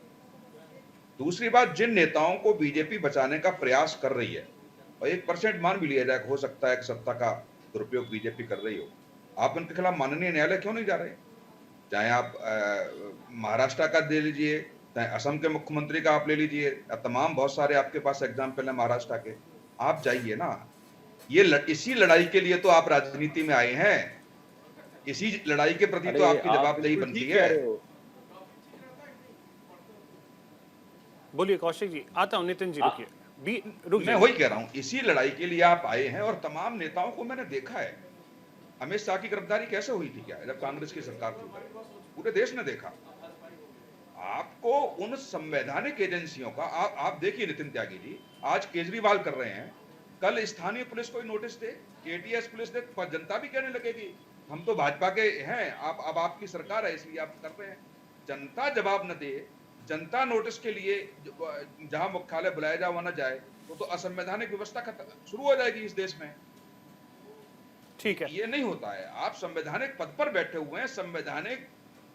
[SPEAKER 7] दूसरी बात, जिन नेताओं को बीजेपी बचाने का प्रयास कर रही है, और 1% मान भी लिया जाए, हो सकता है कि सत्ता का दुरुपयोग बीजेपी कर रही हो, आप उनके खिलाफ माननीय न्यायालय क्यों नहीं जा रहे? चाहे आप महाराष्ट्र का दे लीजिए, चाहे असम के मुख्यमंत्री का आप ले लीजिए, तमाम बहुत सारे आपके पास एग्जाम्पल है महाराष्ट्र के, आप जाइए ना। ये इसी लड़ाई के लिए तो आप राजनीति में आए हैं, इसी लड़ाई के प्रति तो आपकी जवाबदेही बनती है।
[SPEAKER 1] बोलिए कौशिक जी, आता हूं। नितिन जी रुकिए,
[SPEAKER 7] मैं वही कह रहा हूं, इसी लड़ाई के लिए आप आए हैं। और तमाम नेताओं को मैंने देखा है। अमित शाह की गिरफ्तारी कैसे हुई थी, क्या जब कांग्रेस की सरकार थी, पूरे देश ने देखा। आपको उन संवैधानिक एजेंसियों का आप देखिए नितिन त्यागी जी, आज केजरीवाल कर रहे हैं, कल स्थानीय पुलिस को नोटिस दे, केटीएस पुलिस दे, जनता भी कहने लगेगी हम तो भाजपा के हैं, अब आपकी सरकार है इसलिए आप कर रहे हैं। जनता जवाब न दे, जनता नोटिस के लिए जहां मुख्यालय बुलाया जाए वहां न जाए, तो असंवैधानिक व्यवस्था शुरू हो जाएगी इस देश में।
[SPEAKER 1] ठीक है,
[SPEAKER 7] ये नहीं होता है। आप संवैधानिक पद पर बैठे हुए हैं, संवैधानिक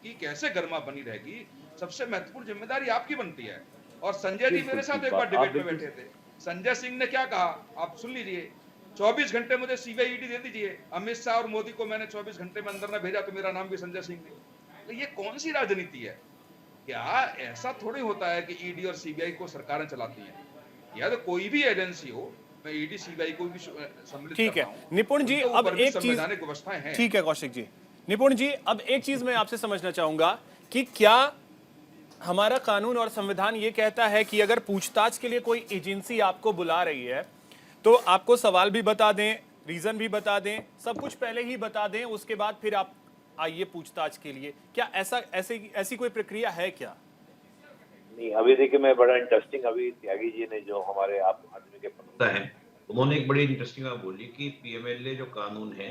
[SPEAKER 7] की कैसे गरिमा बनी रहेगी, सबसे महत्वपूर्ण जिम्मेदारी आपकी बनती है। और संजय जी मेरे साथ एक बार डिबेट में बैठे थे, संजय सिंह ने क्या कहा आप सुन लीजिए, 24 घंटे मुझे सीबीआई ईडी दे दीजिए। अमित शाह और मोदी को मैंने 24 घंटे में अंदर न भेजा तो मेरा नाम भी संजय सिंह नहीं। तो ये कौन सी राजनीति है? क्या ऐसा थोड़ी होता है कि ईडी और सीबीआई को सरकारें चलाती हैं? या तो कोई भी एजेंसी हो, मैं ईडी सीबीआई को भी सम्मिलित
[SPEAKER 1] ठीक है निपुण जी। अब एक चीज,
[SPEAKER 7] व्यवस्थाएं हैं।
[SPEAKER 1] ठीक है कौशिक जी, निपुण जी, अब एक चीज मैं आपसे समझना चाहूंगा कि क्या हमारा कानून और संविधान ये कहता है कि अगर पूछताछ के लिए कोई एजेंसी आपको बुला रही है तो आपको सवाल भी बता दें, रीजन भी बता दें, सब कुछ पहले ही बता दें, उसके बाद फिर आप आइए पूछताछ के लिए? क्या ऐसी कोई प्रक्रिया है क्या?
[SPEAKER 8] नहीं, अभी देखिए मैं बड़ा इंटरेस्टिंग, अभी त्यागी जी ने जो हमारे आप आदमी के पता है,
[SPEAKER 12] उन्होंने एक बड़ी इंटरेस्टिंग बात बोली कि पीएमएलए जो कानून है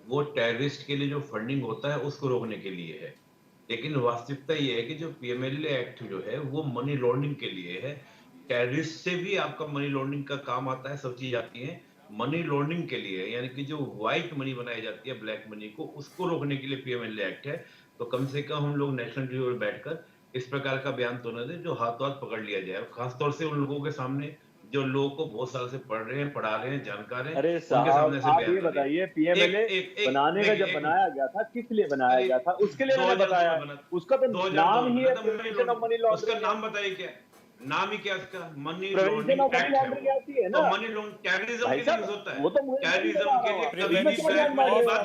[SPEAKER 12] वो टेररिस्ट के लिए जो फंडिंग होता है उसको रोकने के लिए है, लेकिन वास्तविकता ये है कि जो पीएमएलए एक्ट जो है वो मनी लॉन्ड्रिंग के लिए है। टेररिस्ट से भी आपका मनी लॉन्ड्रिंग का काम आता है, सब चीज आती है, मनी लॉन्ड्रिंग के लिए, यानी कि जो व्हाइट मनी बनाई जाती है, ब्लैक मनी को, उसको रोकने के लिए पीएमएलए एक्ट है। तो कम से कम हम लोग नेशनल टीवी पर बैठकर इस प्रकार का बयान तो न दें जो हाथों हाथ पकड़ लिया जाए, खासतौर से उन लोगों के सामने जो लोगों को बहुत साल से पढ़ रहे हैं, पढ़ा रहे हैं, जानकार हैं।
[SPEAKER 10] अरे साहब आप ये बताइए, पीएमएलए बनाने का जब बनाया गया था किस लिए बनाया गया था, उसके लिए मैंने बताया, उसका तो नाम ही है प्रिवेंशन ऑफ मनी लॉन्ड्रिंग।
[SPEAKER 12] उसका नाम बताइए क्या, नाम ही क्या उसका? Money
[SPEAKER 10] prevention of money laundering आती है ना।
[SPEAKER 12] तो मनी लॉन्ड्रिंग टेररिज्म के लिए होता है,
[SPEAKER 10] वो तो
[SPEAKER 12] टेररिज्म के लिए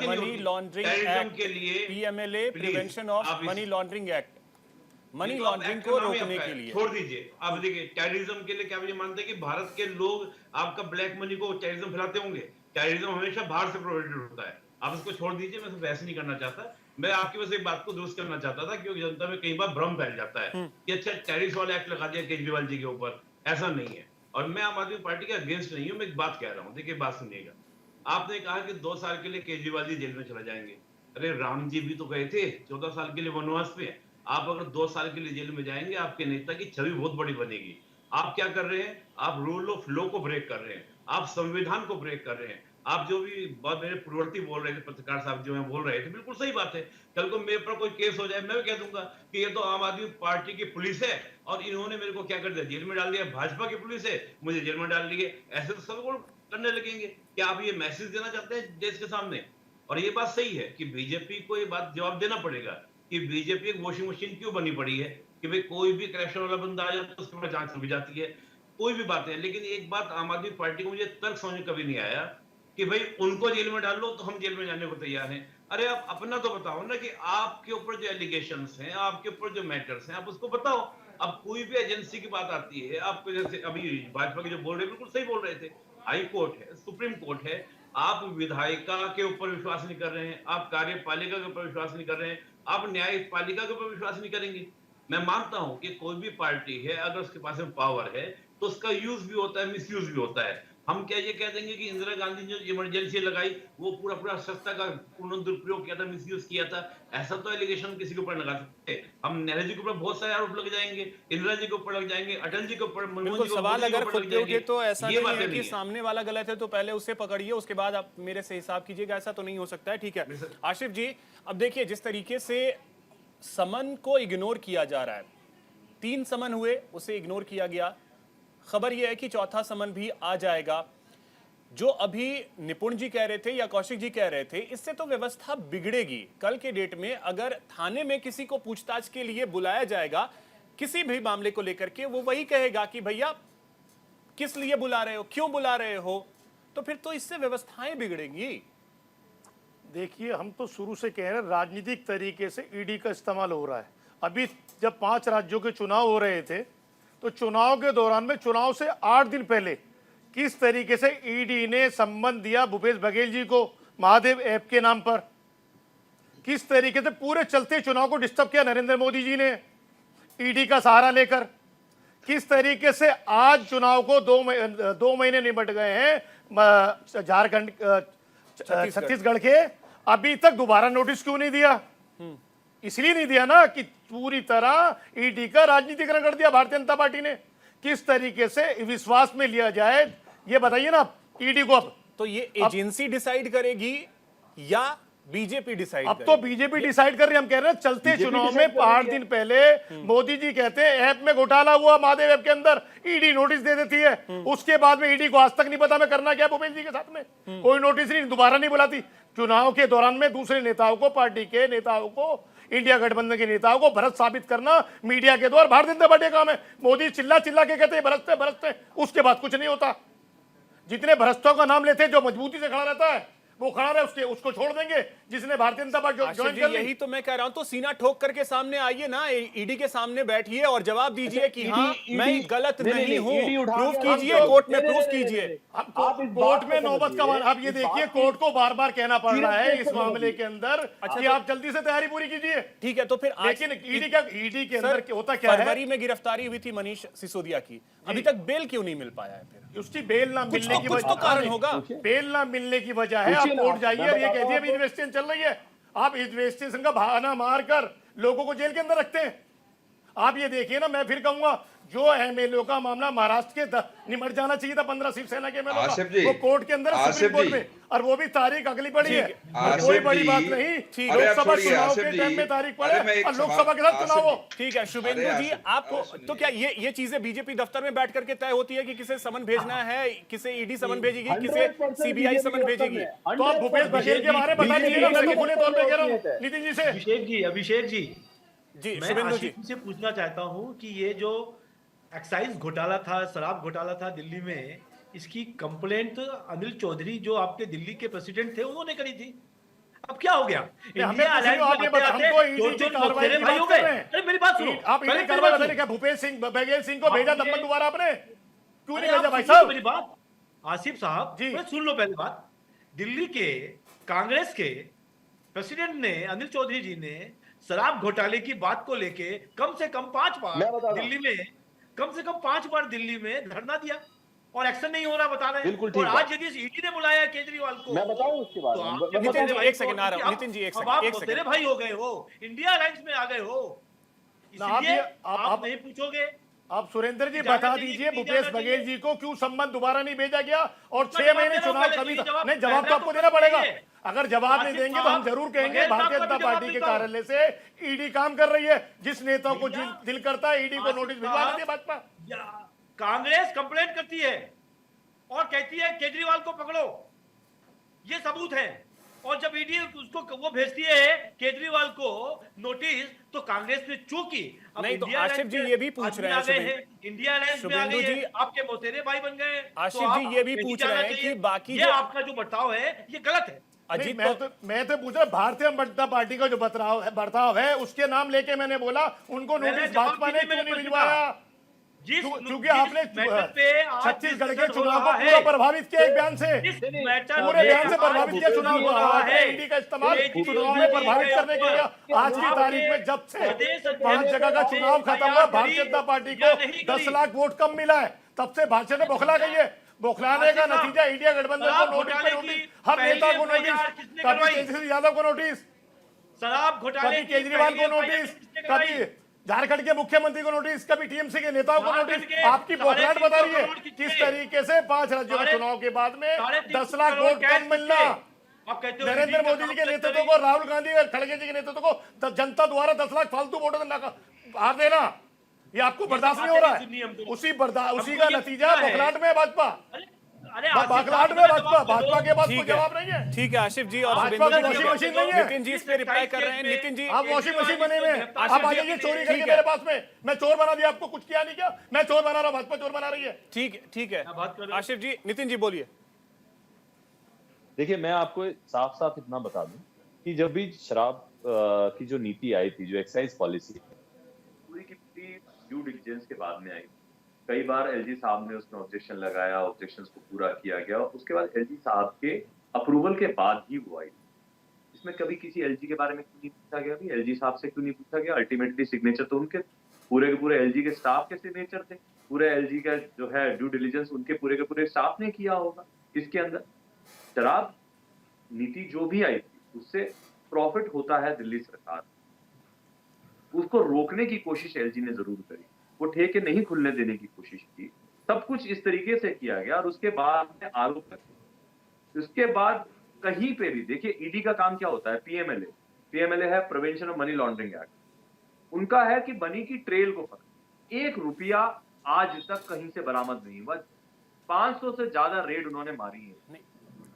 [SPEAKER 1] मनी लॉन्ड्रिंग एक्ट
[SPEAKER 12] के लिए
[SPEAKER 1] PMLA prevention of money laundering act, money laundering को रोकने के लिए।
[SPEAKER 12] छोड़ दीजिए, आप देखिए टेररिज्म के लिए क्या मुझे मानते हैं कि भारत के लोग आपका ब्लैक मनी को टेररिज्म फैलाते होंगे? टेररिज्म हमेशा बाहर से प्रोवाइडेड होता है, आप इसको छोड़ दीजिए। मैं बहस नहीं करना चाहता, मैं आपकी बस एक बात को दुरुस्त करना चाहता था, क्योंकि जनता में कई बार भ्रम फैल जाता है कि अच्छा टेररिस्ट वाला एक्ट लगा दिया केजरीवाल जी के ऊपर, ऐसा नहीं है। और मैं आम आदमी पार्टी के अगेंस्ट नहीं हूं, मैं एक बात कह रहा हूं, देखिए बात सुनिएगा। आपने कहा कि 2 साल के लिए केजरीवाल जी जेल में चला जाएंगे। अरे राम जी भी तो गए थे 14 साल के लिए वनवास पे। आप अगर 2 साल के लिए जेल में जाएंगे, आपके नेता की छवि बहुत बड़ी बनेगी। आप क्या कर रहे हैं? आप रूल ऑफ लॉ को ब्रेक कर रहे हैं, आप संविधान को ब्रेक कर रहे हैं। आप जो भी बात मेरे पूर्ववर्ती बोल रहे थे, पत्रकार साहब जो है बोल रहे थे, बिल्कुल सही बात है। कल को मेरे पर कोई केस हो जाए, मैं भी कह दूंगा कि ये तो आम आदमी पार्टी की पुलिस है और इन्होंने मेरे को क्या कर दिया, जेल में डाल दिया। भाजपा की पुलिस है, मुझे जेल में डाल दिए। ऐसे तो सब लोग करने लगेंगे। क्या आप ये मैसेज देना चाहते हैं देश के सामने? और ये बात सही है कि बीजेपी को ये बात जवाब देना पड़ेगा कि बीजेपी एक वॉशिंग मशीन क्यों बनी पड़ी है कि भाई कोई भी करप्शन वाला बंदा आ जाता है उसके ऊपर जांच हो जाती है, कोई भी बात है। लेकिन एक बात आम आदमी पार्टी को मुझे तर्क समझ कभी नहीं आया कि भाई उनको जेल में डाल लो तो हम जेल में जाने को तैयार हैं। अरे आप अपना तो बताओ ना कि आपके ऊपर जो एलिगेशंस हैं, आपके ऊपर जो मैटर्स हैं, आप उसको बताओ। अब कोई भी एजेंसी की बात आती है, आपको जैसे अभी भाजपा के जो बोल रहे बिल्कुल सही बोल रहे थे, हाई कोर्ट है, सुप्रीम कोर्ट है, आप विधायिका के ऊपर विश्वास नहीं कर रहे हैं, आप कार्यपालिका के ऊपर विश्वास नहीं कर रहे हैं, आप न्यायपालिका के ऊपर विश्वास नहीं करेंगे। मैं मानता हूं कि कोई भी पार्टी है अगर उसके पास में पावर है तो उसका यूज भी होता है, मिसयूज भी होता है। हम क्या ये कह देंगे कि इंदिरा गांधी ने जो इमरजेंसी लगाई वो पूरा सत्ता का पूर्ण दुरुपयोग किया था, मिसयूज किया था? ऐसा तो एलिगेशन किसी के ऊपर लगा सकते हैं। हम नेहरू जी के ऊपर बहुत सारे आरोप लग जाएंगे, इंदिरा जी के ऊपर लग जाएंगे, अटल जी के ऊपर,
[SPEAKER 1] बिल्कुल सवाल अगर खुद पे उठे तो ऐसा नहीं है कि सामने वाला गलत है तो पहले उसे पकड़िए, उसके बाद आप मेरे से हिसाब कीजिएगा, ऐसा तो नहीं हो सकता है। ठीक है आशिफ जी, अब देखिए जिस तरीके से समन को इग्नोर किया जा रहा है, 3 समन हुए, उसे इग्नोर किया गया। खबर यह है कि चौथा समन भी आ जाएगा। जो अभी निपुण जी कह रहे थे या कौशिक जी कह रहे थे, इससे तो व्यवस्था बिगड़ेगी। कल के डेट में अगर थाने में किसी को पूछताछ के लिए बुलाया जाएगा किसी भी मामले को लेकर के, वो वही कहेगा कि भैया किस लिए बुला रहे हो, क्यों बुला रहे हो, तो फिर तो इससे व्यवस्थाएं बिगड़ेंगी।
[SPEAKER 9] देखिए, हम तो शुरू से कह रहे हैं राजनीतिक तरीके से ईडी का इस्तेमाल हो रहा है। अभी जब 5 राज्यों के चुनाव हो रहे थे तो चुनाव के दौरान में, चुनाव से 8 दिन पहले किस तरीके से ईडी ने संबंध दिया भूपेश बघेल जी को महादेव ऐप के नाम पर, किस तरीके से पूरे चलते चुनाव को डिस्टर्ब किया नरेंद्र मोदी जी ने ईडी का सहारा लेकर, किस तरीके से आज चुनाव को 2 महीने निपट गए हैं झारखंड छत्तीसगढ़ के, अभी तक दोबारा नोटिस क्यों नहीं दिया? इसलिए नहीं दिया ना कि पूरी तरह ईडी का राजनीतिकरण कर दिया भारतीय जनता पार्टी ने। किस तरीके से विश्वास में लिया जाए ये बताइए ना ईडी को। अब
[SPEAKER 1] तो ये एजेंसी डिसाइड करेगी या बीजेपी डिसाइड?
[SPEAKER 9] अब तो बीजेपी डिसाइड कर रही है। हम कह रहे हैं चलते चुनाव में 8 दिन पहले मोदी जी कहते हैं ऐप में घोटाला हुआ, महादेव ऐप के अंदर, ईडी नोटिस दे देती है। उसके बाद में ईडी को आज तक नहीं पता मैं करना क्या भूपेश जी के साथ में, कोई नोटिस नहीं, दोबारा नहीं बुलाती। चुनाव के दौरान में दूसरे नेताओं को, पार्टी के नेताओं को, इंडिया गठबंधन के नेताओं को भ्रष्ट साबित करना मीडिया के द्वारा भारतीय जनता पार्टी का काम है। मोदी चिल्ला चिल्ला के कहते हैं भ्रष्ट है, भ्रष्ट है, उसके बाद कुछ नहीं होता। जितने भ्रष्टों का नाम लेते हैं, जो मजबूती से खड़ा रहता है वो खड़ा रहे, उसको छोड़ देंगे जिसने भारतीय जनता पार्टी ज्वाइन कर ली।
[SPEAKER 1] यही तो मैं कह रहा हूं, तो सीना ठोक करके सामने आइए ना, ईडी के सामने बैठिए और जवाब दीजिए कि हाँ मैं गलत नहीं हूं, प्रूफ कीजिए, कोर्ट में प्रूफ कीजिए।
[SPEAKER 9] कोर्ट में नौबत का आप ये देखिए, कोर्ट को बार बार कहना पड़ रहा है इस मामले के अंदर कि आप जल्दी से तैयारी पूरी कीजिए।
[SPEAKER 1] ठीक है, तो फिर
[SPEAKER 9] लेकिन ईडी के अंदर होता क्या है?
[SPEAKER 1] फरवरी में गिरफ्तारी हुई थी मनीष सिसोदिया की, अभी तक बेल क्यों नहीं मिल पाया है? फिर
[SPEAKER 9] उसकी बेल ना मिलने की वजह,
[SPEAKER 1] तो कारण होगा,
[SPEAKER 9] बेल ना मिलने की वजह है। आप कोर्ट जाइए और ये कह दिए अभी इन्वेस्टिगेशन चल रही है, आप इन्वेस्टिगेशन का बहाना मारकर लोगों को जेल के अंदर रखते हैं। आप ये देखिए ना, मैं फिर कहूंगा जो एमएलए का मामला महाराष्ट्र के निमट जाना चाहिए था 15 शिवसेना के एमएलए का, वो कोर्ट के अंदर सुप्रीम कोर्ट में, और वो भी तारीख अगली पड़ी है। कोई बड़ी बात नहीं, लोकसभा चुनाव के टाइम में तारीख पड़े और लोकसभा के साथ चुनाव हो।
[SPEAKER 1] ठीक है शुभेंदु जी, आपको तो क्या ये चीजें बीजेपी दफ्तर में बैठ करके तय होती है कि किसे समन भेजना है, किसे ईडी समन भेजेगी, किसे सीबीआई समन भेजेगी?
[SPEAKER 9] तो आप भूपेश बघेल के बारे में बता दीजिए ना, मैं तो खुले तौर पे कह रहा हूं नितिन जी से।
[SPEAKER 11] अभिषेक जी
[SPEAKER 1] जी,
[SPEAKER 11] मैं
[SPEAKER 1] शुभेंदु
[SPEAKER 11] आशिफ से पूछना चाहता हूं कि ये जो एक्साइज घोटाला था, शराब घोटाला था दिल्ली में, इसकी कंप्लेंट अनिल चौधरी जो आपके दिल्ली के प्रेसिडेंट थे उन्होंने करी थी। अब क्या हो गया? मेरी बात सुनो,
[SPEAKER 9] आप ईडी कार्रवाई बताइए क्या भूपेश सिंह बघेल सिंह को भेजा दफ्तर दोबारा आपने? क्यों नहीं भेजा भाई साहब?
[SPEAKER 11] मेरी बात आसिफ साहब जी सुन लो। पहली बात, दिल्ली के कांग्रेस के प्रेसिडेंट ने, अनिल चौधरी जी ने शराब घोटाले की बात को लेके कम से कम 5 बार दिल्ली में, कम से कम 5 बार दिल्ली में धरना दिया।
[SPEAKER 13] और एक्शन नहीं हो रहा, बता रहे हैं।
[SPEAKER 10] बिल्कुल ठीक
[SPEAKER 13] और
[SPEAKER 10] बात।
[SPEAKER 13] आज यदि ईडी ने बुलाया है केजरीवाल को,
[SPEAKER 10] मैं बताऊं उसके बारे
[SPEAKER 13] तो
[SPEAKER 10] में?
[SPEAKER 13] आप
[SPEAKER 10] मैं
[SPEAKER 1] नितिन
[SPEAKER 10] बताऊं?
[SPEAKER 1] जी,
[SPEAKER 13] भाई
[SPEAKER 1] एक सेकंड
[SPEAKER 13] को-
[SPEAKER 1] आ रहा हूं।
[SPEAKER 13] आप-
[SPEAKER 1] नितिन जी, एक
[SPEAKER 13] अब
[SPEAKER 1] सेकंड,
[SPEAKER 13] आप
[SPEAKER 1] एक
[SPEAKER 13] तेरे
[SPEAKER 1] सेकंड।
[SPEAKER 13] भाई हो गए हो, इंडिया अलायंस में आ गए हो, इसलिए आप नहीं पूछोगे।
[SPEAKER 9] आप सुरेंद्र जी
[SPEAKER 13] जाना
[SPEAKER 9] बता
[SPEAKER 13] चाहिए
[SPEAKER 9] दीजिए
[SPEAKER 13] कि नहीं
[SPEAKER 9] भूपेश
[SPEAKER 13] जाना
[SPEAKER 9] बघेल
[SPEAKER 13] चाहिए?
[SPEAKER 9] जी को क्यों सम्मन दोबारा नहीं भेजा गया और
[SPEAKER 13] उसका
[SPEAKER 9] 6
[SPEAKER 13] जवाब
[SPEAKER 9] महीने
[SPEAKER 13] देना
[SPEAKER 9] चुनाव
[SPEAKER 13] होगा,
[SPEAKER 9] कभी
[SPEAKER 13] लेकिन जवाब
[SPEAKER 9] नहीं, जवाब तो
[SPEAKER 13] पहले
[SPEAKER 9] आपको
[SPEAKER 13] तो
[SPEAKER 9] देना पड़ेगा।
[SPEAKER 13] चाहिए।
[SPEAKER 9] अगर जवाब नहीं
[SPEAKER 13] आसिफ
[SPEAKER 9] देंगे तो हम
[SPEAKER 13] साहब,
[SPEAKER 9] जरूर कहेंगे
[SPEAKER 13] बघेल साहब
[SPEAKER 9] भारतीय
[SPEAKER 13] का
[SPEAKER 9] जनता
[SPEAKER 13] भी जवाब
[SPEAKER 9] पार्टी के
[SPEAKER 13] देता हूं।
[SPEAKER 9] कार्यालय से ईडी काम कर रही है। जिस नेता को दिल करता है ईडी को
[SPEAKER 13] आसिफ
[SPEAKER 9] नोटिस भिजवा
[SPEAKER 13] साहब,
[SPEAKER 9] देती है भाजपा।
[SPEAKER 13] कांग्रेस कंप्लेंट करती है और कहती है केजरीवाल को पकड़ो, ये सबूत है। और जब ईडी उसको वो भेजती है केजरीवाल को नोटिस, तो कांग्रेस ने चूकी। अब
[SPEAKER 1] नहीं, तो
[SPEAKER 13] इंडिया
[SPEAKER 1] आशिफ
[SPEAKER 13] अलायंस
[SPEAKER 1] जी
[SPEAKER 13] में
[SPEAKER 1] ये भी पूछ
[SPEAKER 13] आदमी
[SPEAKER 1] रहे हैं,
[SPEAKER 13] आ गए
[SPEAKER 1] शुभेंदु-
[SPEAKER 13] इंडिया अलायंस में आ
[SPEAKER 1] शुभेंदु
[SPEAKER 13] गई है,
[SPEAKER 1] जी,
[SPEAKER 13] आपके मौतेरे भाई बन गए।
[SPEAKER 1] आशिफ
[SPEAKER 13] तो
[SPEAKER 1] जी
[SPEAKER 13] आप
[SPEAKER 1] ये भी
[SPEAKER 13] नहीं
[SPEAKER 1] पूछ
[SPEAKER 13] जाना
[SPEAKER 1] रहे हैं
[SPEAKER 13] चाहिए।
[SPEAKER 1] कि बाकी
[SPEAKER 13] ये
[SPEAKER 1] जो-
[SPEAKER 13] आपका जो बर्ताव है ये गलत है।
[SPEAKER 1] अजीत
[SPEAKER 9] मैं तो पूछ रहा भारतीय जनता पार्टी का जो बर्ताव है उसके नाम लेके मैंने बोला उनको नोटिस भाजपा ने क्यों नहीं भिजवाया? क्योंकि आपने छत्तीसगढ़ के चुनाव को पूरा प्रभावित किया एक बयान से, पूरे बयान से प्रभावित किया चुनाव को। ईडी का इस्तेमाल चुनाव में प्रभावित करने के लिए आज की तारीख में जब से 5 जगह का चुनाव खत्म हुआ, भारतीय जनता पार्टी को 10 लाख वोट कम मिला है, तब से भाजपा ने बौखला गई है। बौखलाने का नतीजा इंडिया गठबंधन को नोटिस पे नोटिस, हर नेता को नोटिस, कभी तेजस्वी यादव को नोटिस,
[SPEAKER 13] शराब घोटाले
[SPEAKER 9] कभी केजरीवाल को नोटिस, कभी झारखंड के मुख्यमंत्री को नोटिस, कभी टीएमसी के नेताओं को नोटिस। आपकी बौखलाहट बता रही है किस तरीके से 5 राज्यों के चुनाव के बाद में 10 लाख वोट कम मिलना। नरेंद्र मोदी जी के नेतृत्व को, राहुल गांधी और खड़गे जी के नेतृत्व को जनता द्वारा 10 लाख फालतू वोटों से हार देना, ये आपको बर्दाश्त नहीं हो रहा है। उसी का नतीजा बौखलाहट में भाजपा, बौखलाहट में भाजपा के पास कोई जवाब नहीं है।
[SPEAKER 1] ठीक है आशिफ जी और
[SPEAKER 9] भाजपा
[SPEAKER 1] शुभेंदु
[SPEAKER 9] की
[SPEAKER 1] जी,
[SPEAKER 9] वॉशिंग मशीन नहीं है।
[SPEAKER 1] नितिन जी इस पे रिप्लाई कर रहे हैं। नितिन जी,
[SPEAKER 9] आप वॉशिंग मशीन बने हुए हैं, आप आ जाइए चोरी करके
[SPEAKER 1] ठीक है।
[SPEAKER 9] मेरे पास में, मैं चोर बना दिया, आपको कुछ किया नहीं क्या? मैं चोर बना रहा हूं, भाजपा चोर बना रही है।
[SPEAKER 1] ठीक है आशिफ जी। नितिन जी बोलिए।
[SPEAKER 10] देखिए, मैं आपको साफ साफ इतना बता दूं कि जब भी शराब की जो नीति आई थी, जो एक्साइज पॉलिसी पूरी की पूरी ड्यू डिलिजेंस के बाद में आई। कई बार एलजी साहब ने उसमें ऑब्जेक्शन लगाया, ऑब्जेक्शंस को पूरा किया गया, उसके बाद एलजी साहब के अप्रूवल के बाद ही वो आई। इसमें कभी किसी एलजी के बारे में क्यों नहीं पूछा गया? भी एलजी साहब से क्यों नहीं पूछा गया? अल्टीमेटली सिग्नेचर तो उनके पूरे के पूरे एलजी के स्टाफ के सिग्नेचर थे। पूरे एलजी का जो है ड्यू डिलिजेंस उनके पूरे के पूरे स्टाफ ने किया होगा। इसके अंदर शराब नीति जो भी आई थी उससे प्रॉफिट होता है दिल्ली सरकार, उसको रोकने की कोशिश एलजी ने जरूर करी, वो ठेके नहीं खुलने देने की कोशिश की, सब कुछ इस तरीके से किया गया। और उसके बाद में आरोप लगे। उसके बाद कहीं पे भी देखिए ईडी का काम क्या होता है, पीएमएलए है, prevention of money laundering act, उनका है कि मनी की ट्रेल को पकड़। 1 रुपया आज तक कहीं से बरामद नहीं हुआ। 500 से ज्यादा रेड उन्होंने मारी है,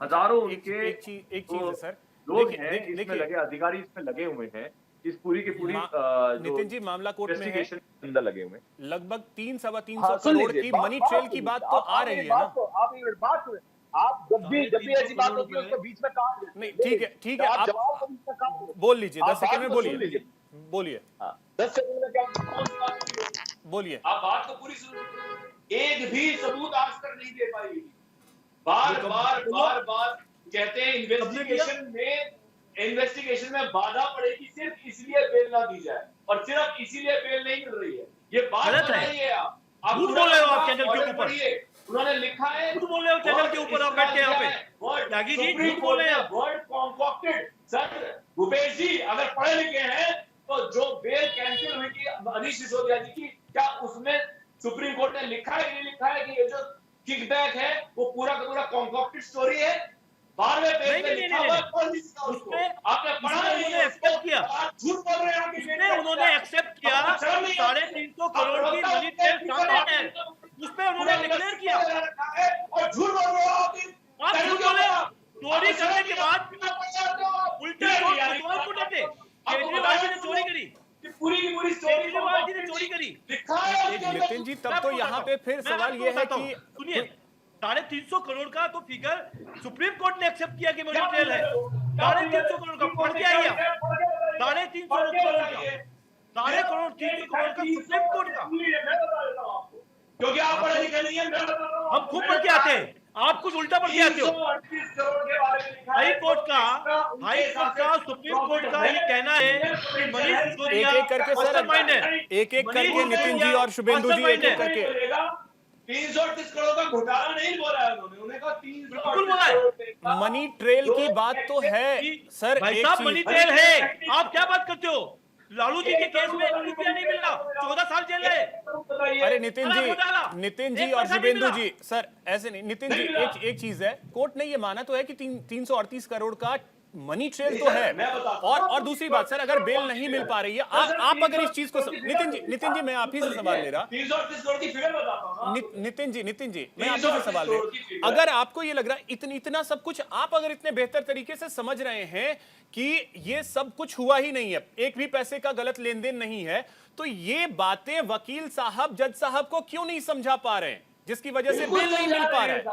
[SPEAKER 10] हजारों उनके
[SPEAKER 1] एक चीज है सर,
[SPEAKER 10] लोग हैं इसमें लगे, अधिकारी इसमें लगे हुए हैं, इस पूरी की पूरी
[SPEAKER 1] नितिन जी मामला कोर्ट में है,
[SPEAKER 10] अंदर लगे हुए
[SPEAKER 1] लगभग 300-325 करोड़ की मनी ट्रेल की बात तो आ रही है ना।
[SPEAKER 14] आप जब भी ऐसी बात होती है उसको बीच में काट देते हैं।
[SPEAKER 1] नहीं ठीक है आप बोल लीजिए, 10 सेकंड में बोलिए
[SPEAKER 14] 10 सेकंड में क्या
[SPEAKER 1] बोलिए।
[SPEAKER 14] आप बात तो पूरी सुन, एक भी सबूत आज तक नहीं दे पाई। बार कहते हैं इन्वेस्टिगेशन में बाधा पड़ेगी, सिर्फ इसलिए बेल ना दी जाए, और सिर्फ इसीलिए बेल नहीं मिल रही है। ये बात बताइए आप
[SPEAKER 13] झूठ बोल रहे हो आप चैनल के ऊपर।
[SPEAKER 14] उन्होंने लिखा है,
[SPEAKER 13] झूठ बोल रहे हो चैनल के ऊपर आप बैठ के यहाँ पे। त्यागी जी झूठ बोल रहे हैं।
[SPEAKER 14] Word concocted. सर भूपेश जी अगर पढ़े लिखे हैं तो जो बेल कैंसिल हुई थी मनीष सिसोदिया जी की, क्या उसमें सुप्रीम कोर्ट ने लिखा है कि नहीं लिखा है कि ये जो किकबैक है वो पूरा का पूरा कॉन्कॉक्टेड स्टोरी है? 12वें पेज में लिखा हुआ है, उसमें आपने पढ़ा नहीं,
[SPEAKER 13] उन्होंने एक्सेप्ट किया,
[SPEAKER 14] झूठ बोल रहे हैं।
[SPEAKER 13] उन्होंने एक्सेप्ट किया 350 करोड़ की मनी ट्रेल सामने है, उसपे उन्होंने डिक्लेयर किया।
[SPEAKER 14] और झूठ बोल रहे हो
[SPEAKER 13] आप झूठ बोले, चोरी करने के बाद उल्टे लोग को डटे। केजरीवाल जी ने चोरी करी,
[SPEAKER 14] पूरी की पूरी
[SPEAKER 13] केजरीवाल जी ने चोरी करी।
[SPEAKER 1] नितिन जी तब तो यहाँ पे फिर सवाल ये है कि
[SPEAKER 13] सुनिए, 350 करोड़ का तो फिगर सुप्रीम कोर्ट ने एक्सेप्ट किया कि मनी ट्रेल है। 350 करोड़ का पढ़ के आइए, 350 करोड़ का 350 करोड़ का सुप्रीम कोर्ट का,
[SPEAKER 14] क्योंकि आप पढ़े लिखे नहीं है।
[SPEAKER 13] हम खूब पढ़ के आते हैं, आप कुछ उल्टा पढ़ के आते हो। हाई कोर्ट का सुप्रीम कोर्ट का ये कहना है कि मनीष सिसोदिया
[SPEAKER 1] एक एक करके सर,
[SPEAKER 13] मास्टरमाइंड है।
[SPEAKER 1] एक एक करके नितिन जी और शुभेंदु जी एक एक करके
[SPEAKER 14] 338 करोड़ का घोटाला नहीं बोला है उन्होंने कहा 338 करोड़
[SPEAKER 1] मनी ट्रेल की बात तो है सर।
[SPEAKER 13] भाई
[SPEAKER 1] एक
[SPEAKER 13] साहब
[SPEAKER 1] चीज-
[SPEAKER 13] मनी ट्रेल है, आप क्या बात करते हो? लालू जी के केस में 1 रुपया नहीं मिला, 14 साल जेल है।
[SPEAKER 1] अरे नितिन
[SPEAKER 13] बड़ा घोटाला।
[SPEAKER 1] जी
[SPEAKER 13] एक
[SPEAKER 1] और
[SPEAKER 13] पैसा नहीं
[SPEAKER 1] शुभेंदु
[SPEAKER 13] मिला।
[SPEAKER 1] जी, सर ऐसे नहीं। नितिन जी, एक चीज है, कोर्ट ने ये माना तो है कि 338 करोड़ का मनी ट्रेल तो है। और दूसरी बात सर, अगर बेल नहीं मिल पा रही है, आप अगर इस चीज को नितिन जी मैं आप ही से सवाल ले रहा।
[SPEAKER 14] 338 करोड़ की फिगर बताता हूं ना।
[SPEAKER 1] नितिन जी मैं आप ही से सवाल ले रहा। अगर आपको ये लग रहा है इतना सब कुछ आप अगर इतने बेहतर तरीके से समझ रहे हैं कि ये सब कुछ हुआ ही नहीं है, एक भी पैसे का गलत लेन देन नहीं है, तो ये बातें वकील साहब, जज साहब को क्यों नहीं समझा पा रहे हैं, जिसकी वजह से बिल नहीं मिल पा रहा है?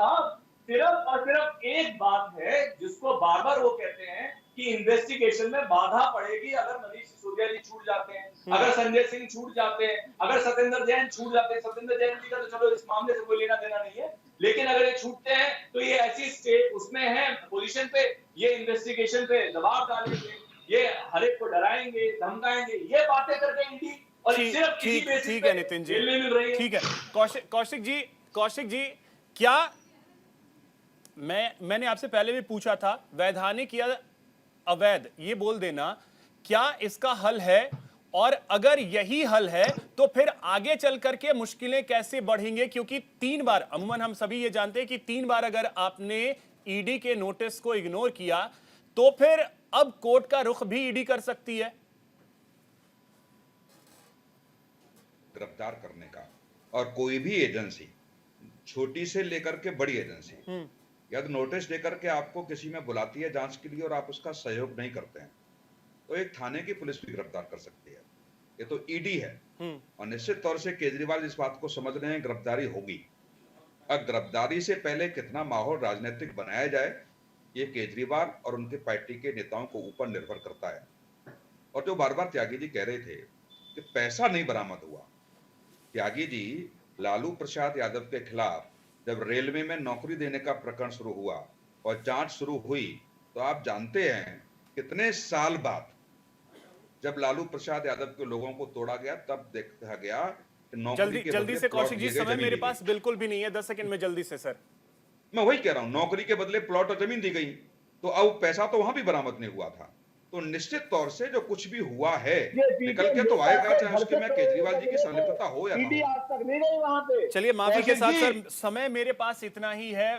[SPEAKER 14] सिर्फ और सिर्फ एक बात है जिसको बार बार वो कहते हैं कि इन्वेस्टिगेशन में बाधा पड़ेगी अगर मनीष सिसोदिया जी छूट जाते हैं, अगर संजय सिंह छूट जाते हैं, अगर सत्येंद्र जैन छूट जाते हैं। सत्येंद्र जैन जी का तो चलो इस मामले से कोई लेना देना नहीं है, लेकिन अगर ये छूटते हैं तो ये ऐसी स्टेट उसमें है पोजीशन पे, ये इन्वेस्टिगेशन पे दबाव डालेंगे, ये हर एक को डराएंगे, धमकाएंगे, ये बातें करके ईडी और सिर्फ
[SPEAKER 1] ठीक है नितिन जी, ठीक है। कौशिक जी क्या मैंने आपसे पहले भी पूछा था, वैधानिक या अवैध ये बोल देना, क्या इसका हल है? और अगर यही हल है तो फिर आगे चल करके मुश्किलें कैसे बढ़ेंगे? क्योंकि 3 बार, अमूमन हम सभी ये जानते हैं कि 3 बार अगर आपने ईडी के नोटिस को इग्नोर किया तो फिर अब कोर्ट का रुख भी ईडी कर सकती है
[SPEAKER 7] गिरफ्तार करने का। और कोई भी एजेंसी, छोटी से लेकर के बड़ी एजेंसी, यदि नोटिस देकर के आपको किसी में बुलाती है जांच के लिए और आप उसका सहयोग नहीं करते हैं तो एक थाने की पुलिस भी गिरफ्तार कर सकती है। ये तो ईडी है। और निश्चित तौर से केजरीवाल इस बात को समझ रहे हैं, गिरफ्तारी होगी। अब गिरफ्तारी से पहले कितना माहौल राजनीतिक बनाया जाए, ये केजरीवाल और उनके पार्टी के नेताओं को ऊपर निर्भर करता है। और जो बार बार त्यागी जी कह रहे थे कि पैसा नहीं बरामद हुआ, त्यागी जी लालू प्रसाद यादव के खिलाफ जब रेलवे में नौकरी देने का प्रकरण शुरू हुआ और जांच शुरू हुई तो आप जानते हैं कितने साल बाद जब लालू प्रसाद यादव के लोगों को तोड़ा गया तब देखा गया कि नौकरी के
[SPEAKER 1] जल्दी से कौशिक जी, समय मेरे पास बिल्कुल भी नहीं है, 10 सेकंड में जल्दी से सर।
[SPEAKER 7] मैं वही कह रहा हूं, नौकरी के बदले प्लॉट और जमीन दी गई, तो अब पैसा तो वहां भी बरामद नहीं हुआ था। तो निश्चित तौर से जो कुछ भी हुआ है निकल के तो आएगा, चाहे उसके में केजरीवाल जी की संलिप्तता हो या ना हो।
[SPEAKER 1] चलिए माफी के साथ सर, समय मेरे पास इतना ही है।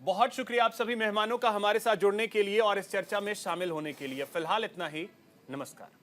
[SPEAKER 1] बहुत शुक्रिया आप सभी मेहमानों का हमारे साथ जुड़ने के लिए और इस चर्चा में शामिल होने के लिए। फिलहाल इतना ही, नमस्कार।